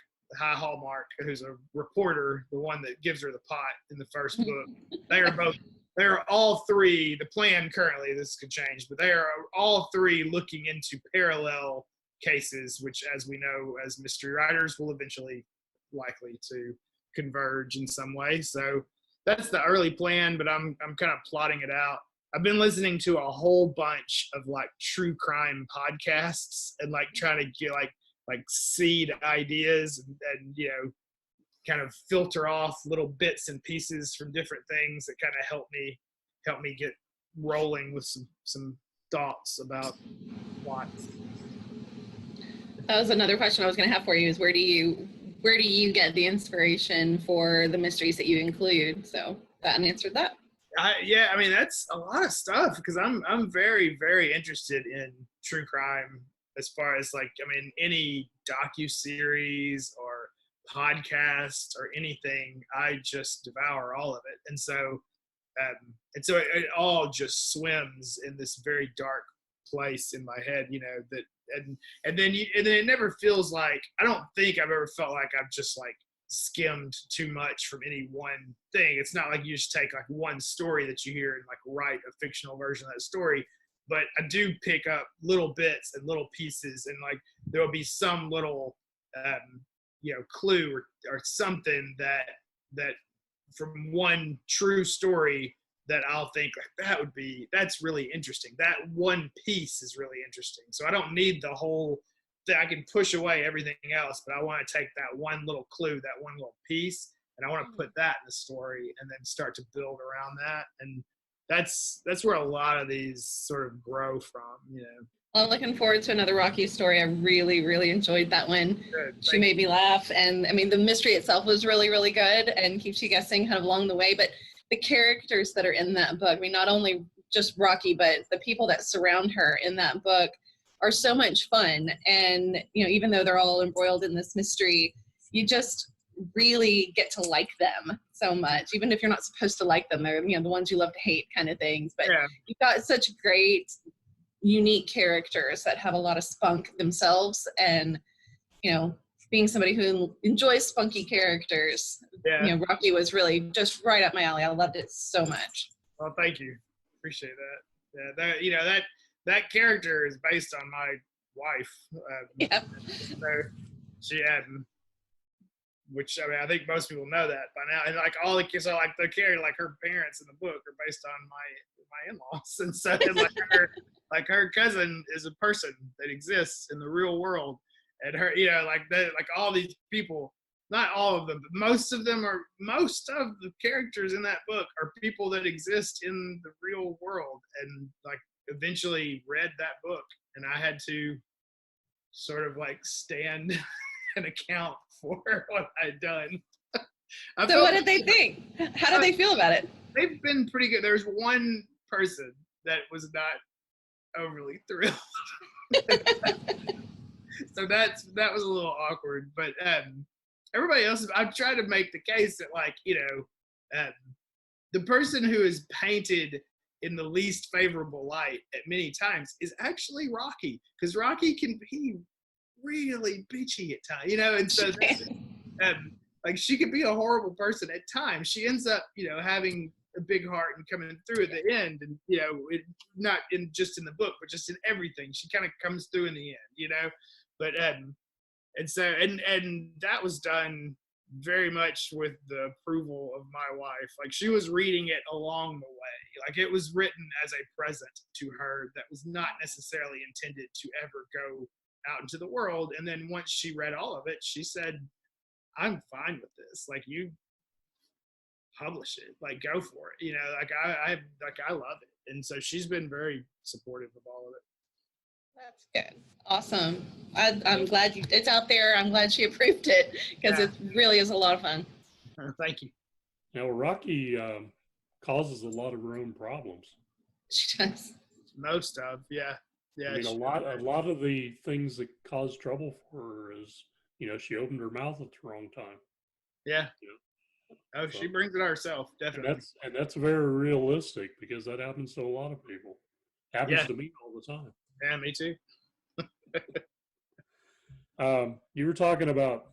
who's a reporter, the one that gives her the pot in the first book. They are all 3, the plan currently, this could change, but they are all 3 looking into parallel cases, which, as we know, as mystery writers, will eventually likely to converge in some way. So that's the early plan, but I'm kind of plotting it out. I've been listening to a whole bunch of like true crime podcasts and like trying to get like seed ideas and kind of filter off little bits and pieces from different things that kind of help me get rolling with some thoughts about plots. That was another question I was going to have for you, is where do you get the inspiration for the mysteries that you include? So that answered that. That's a lot of stuff, because I'm very, very interested in true crime, as far as any docuseries or podcast or anything. I just devour all of it. And so And so it all just swims in this very dark place in my head, that, and then it never feels like, I don't think I've ever felt like I've just like skimmed too much from any one thing. It's not like you just take like one story that you hear and like write a fictional version of that story, but I do pick up little bits and little pieces, and like there will be some little clue or something that from one true story that I'll think like that's really interesting. That one piece is really interesting. So I don't need the whole thing. I can push away everything else, but I want to take that one little clue, that one little piece, and I want to put that in the story and then start to build around that. And that's where a lot of these sort of grow from, Well, looking forward to another Rocky story. I really, really enjoyed that one. Good. She made me laugh. And I mean, the mystery itself was really, really good and keeps you guessing kind of along the way. But the characters that are in that book, I mean, not only just Rocky, but the people that surround her in that book are so much fun. And, even though they're all embroiled in this mystery, you just really get to like them so much, even if you're not supposed to like them. They're, the ones you love to hate kind of things. But you've got such great, unique characters that have a lot of spunk themselves. And, being somebody who enjoys spunky characters, Rocky was really just right up my alley. I loved it so much. Well, thank you. Appreciate that. Yeah, that character is based on my wife. Yeah. So she had, which I mean, I think most people know that by now. And like all the kids are like the character, like her parents in the book are based on my in-laws, and so like her cousin is a person that exists in the real world. And her, like all these people, not all of them, but most of the characters in that book are people that exist in the real world, and like eventually read that book, and I had to sort of like stand and account for what I'd done. So what did they think? How did they feel about it? They've been pretty good. There's one person that was not overly thrilled. So that was a little awkward, but everybody else, I've tried to make the case that like, the person who is painted in the least favorable light at many times is actually Rocky, because Rocky can be really bitchy at times, and so like she could be a horrible person at times. She ends up, having a big heart and coming through at the end, and it, not in just in the book, but just in everything. She kind of comes through in the end, but and so and that was done very much with the approval of my wife. Like she was reading it along the way, like it was written as a present to her that was not necessarily intended to ever go out into the world. And then once she read all of it, she said, I'm fine with this. Like you publish it, like go for it. I love it. And so she's been very supportive of all of it. That's good. Awesome. I'm glad it's out there. I'm glad she approved it, because it really is a lot of fun. Thank you. Now, Rocky causes a lot of her own problems. She does. Most of, yeah. I mean, a lot of the things that cause trouble for her is, she opened her mouth at the wrong time. Yeah. Oh, so, she brings it herself, definitely. And that's very realistic, because that happens to a lot of people. Happens to me all the time. Yeah, me too. You were talking about,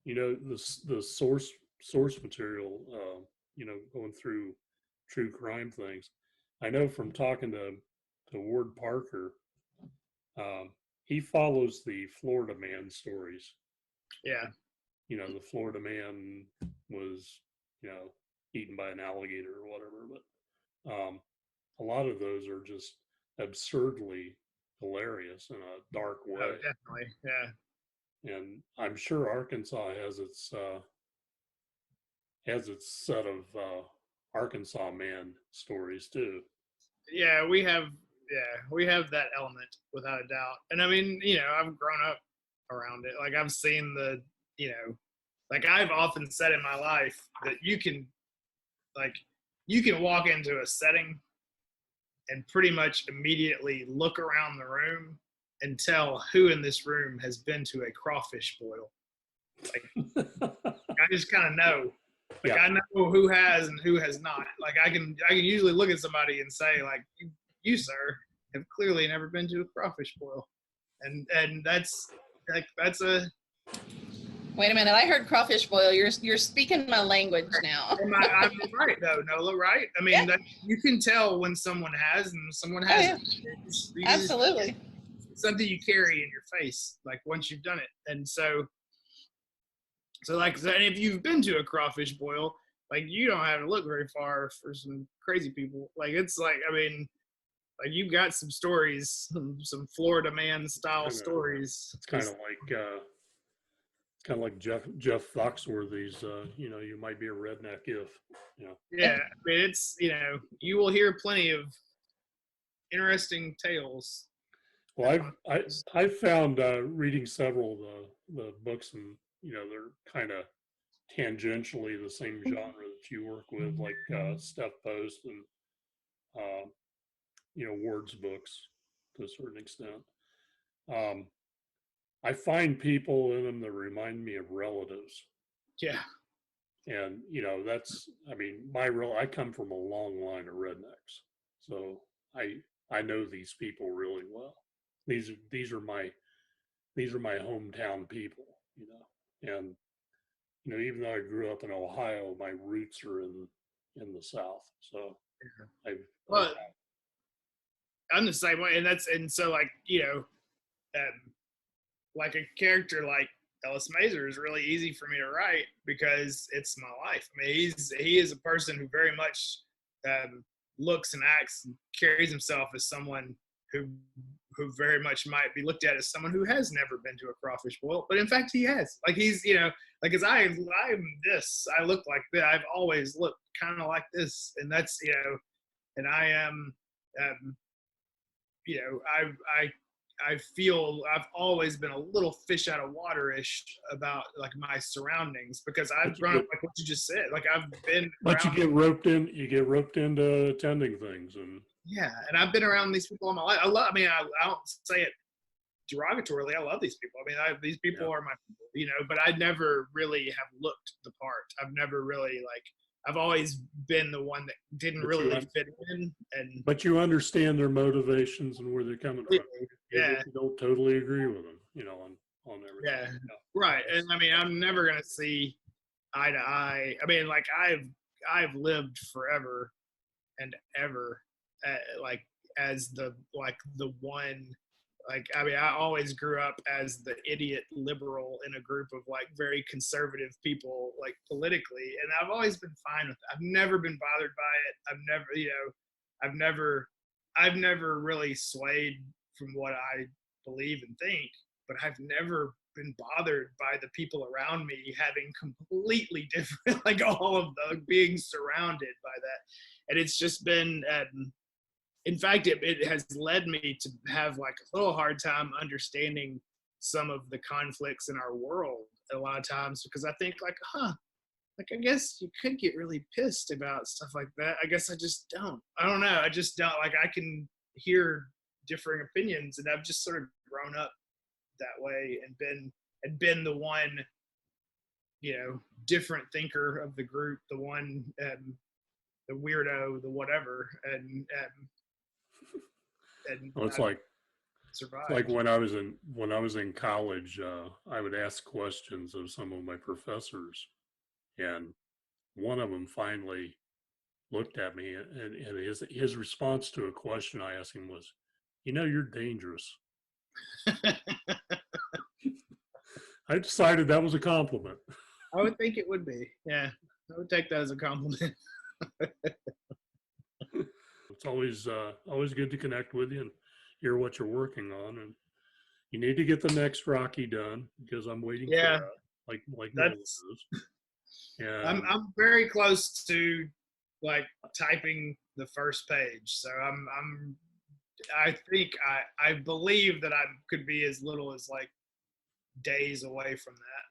the source material, going through true crime things. I know from talking to Ward Parker, he follows the Florida Man stories. Yeah. The Florida Man was, eaten by an alligator or whatever, but a lot of those are just absurdly hilarious in a dark way. Oh, definitely, yeah. And I'm sure Arkansas has its set of Arkansas Man stories too. Yeah, we have that element without a doubt. And I mean, I've grown up around it. Like I've seen like I've often said in my life that you can walk into a setting and pretty much immediately look around the room and tell who in this room has been to a crawfish boil. Like I just kind of know Like Yeah. I know who has and who has not. Like I can usually look at somebody and say like you sir have clearly never been to a crawfish boil, and that's like that's a. Wait a minute, I heard crawfish boil. You're speaking my language now. I'm right though, Nola. Right? I mean, Yeah. that, you can tell when someone has and someone Oh, yeah. hasn't. Absolutely. It's something you carry in your face, like once you've done it, and so like and if you've been to a crawfish boil, like you don't have to look very far for some crazy people. Like it's like I mean, like you've got some stories, some Florida man style stories. It's kind of like Jeff Foxworthy's. You might be a redneck if. Yeah, I mean it's you will hear plenty of interesting tales. Well, I've found reading several of the books, and they're kind of tangentially the same genre that you work with, like Steph Post and Ward's books to a certain extent. I find people in them that remind me of relatives. Yeah. And I come from a long line of rednecks, so I know these people really well. These are my hometown people, and even though I grew up in Ohio, my roots are in the South. So I'm the same way, and so like like a character like Ellis Mazer is really easy for me to write because it's my life. I mean, he is a person who very much looks and acts and carries himself as someone who very much might be looked at as someone who has never been to a crawfish boil, but in fact he has. Like he's like as I'm this, I look like that. I've always looked kind of like this, and that's and I am I feel I've always been a little fish out of water-ish about like my surroundings because I've grown up like what you just said. Like I've been. But you get roped into attending things, and yeah, and I've been around these people all my life. I don't say it derogatorily. I love these people. I mean, these people are my people, but I never really have looked the part. I've never really I've always been the one that didn't really fit in. But you understand their motivations and where they're coming from. Yeah. You don't totally agree with them, on everything. Yeah. Right. And I mean, I'm never going to see eye to eye. I mean, like I've lived forever and ever as the one. I mean, I always grew up as the idiot liberal in a group of very conservative people, politically, and I've always been fine with it. I've never been bothered by it. I've never really swayed from what I believe and think, but I've never been bothered by the people around me having completely different, all of the being surrounded by that, and it's just been. In fact, it has led me to have a little hard time understanding some of the conflicts in our world a lot of times because I think I guess you could get really pissed about stuff like that. I guess I just don't. I don't know. I just don't. I can hear differing opinions, and I've just sort of grown up that way and been the one, different thinker of the group, the one, the weirdo, the whatever, and well, it's like when I was in college, I would ask questions of some of my professors, and one of them finally looked at me, and his response to a question I asked him was, "You're dangerous." I decided that was a compliment. I would think it would be. Yeah, I would take that as a compliment. It's always good to connect with you and hear what you're working on, and you need to get the next Rocky done because I'm waiting for that. Like that's. Yeah, I'm very close to typing the first page, so I believe that I could be as little as days away from that.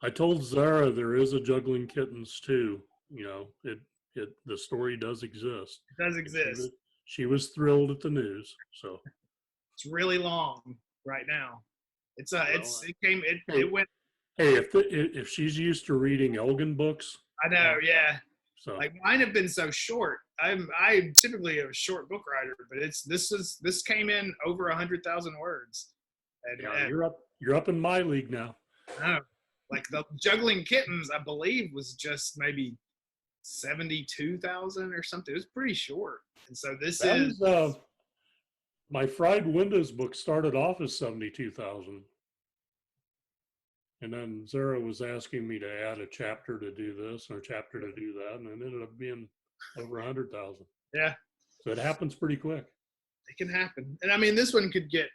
I told Zara there is a Juggling Kittens too. The story does exist. It does exist. She was thrilled at the news. So it's really long right now. It went Hey, if she's used to reading Elgon books, I know, yeah. so Like mine have been so short. I typically a short book writer, but this came in over 100,000 words. And, yeah, you're up in my league now. no, like the Juggling Kittens, I believe, was just maybe 72,000 or something. It was pretty short. And so this That is was, my Fried Windows book started off as 72,000. And then Zara was asking me to add a chapter to do this or a chapter to do that, and it ended up being over 100,000. yeah, So it happens pretty quick. it can happen. And I mean, this one could get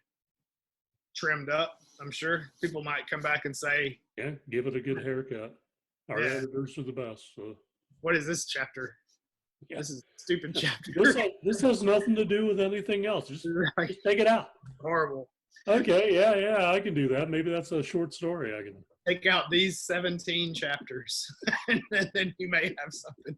trimmed up. I'm sure people might come back and say, Yeah, give it a good haircut. Our Yeah. editors are the best. So "What is this chapter? yeah. This is a stupid chapter. This has nothing to do with anything else. Just Right. take it out. Horrible. Okay, yeah, I can do that. Maybe that's a short story. I can. Take out these 17 chapters, and then you may have something."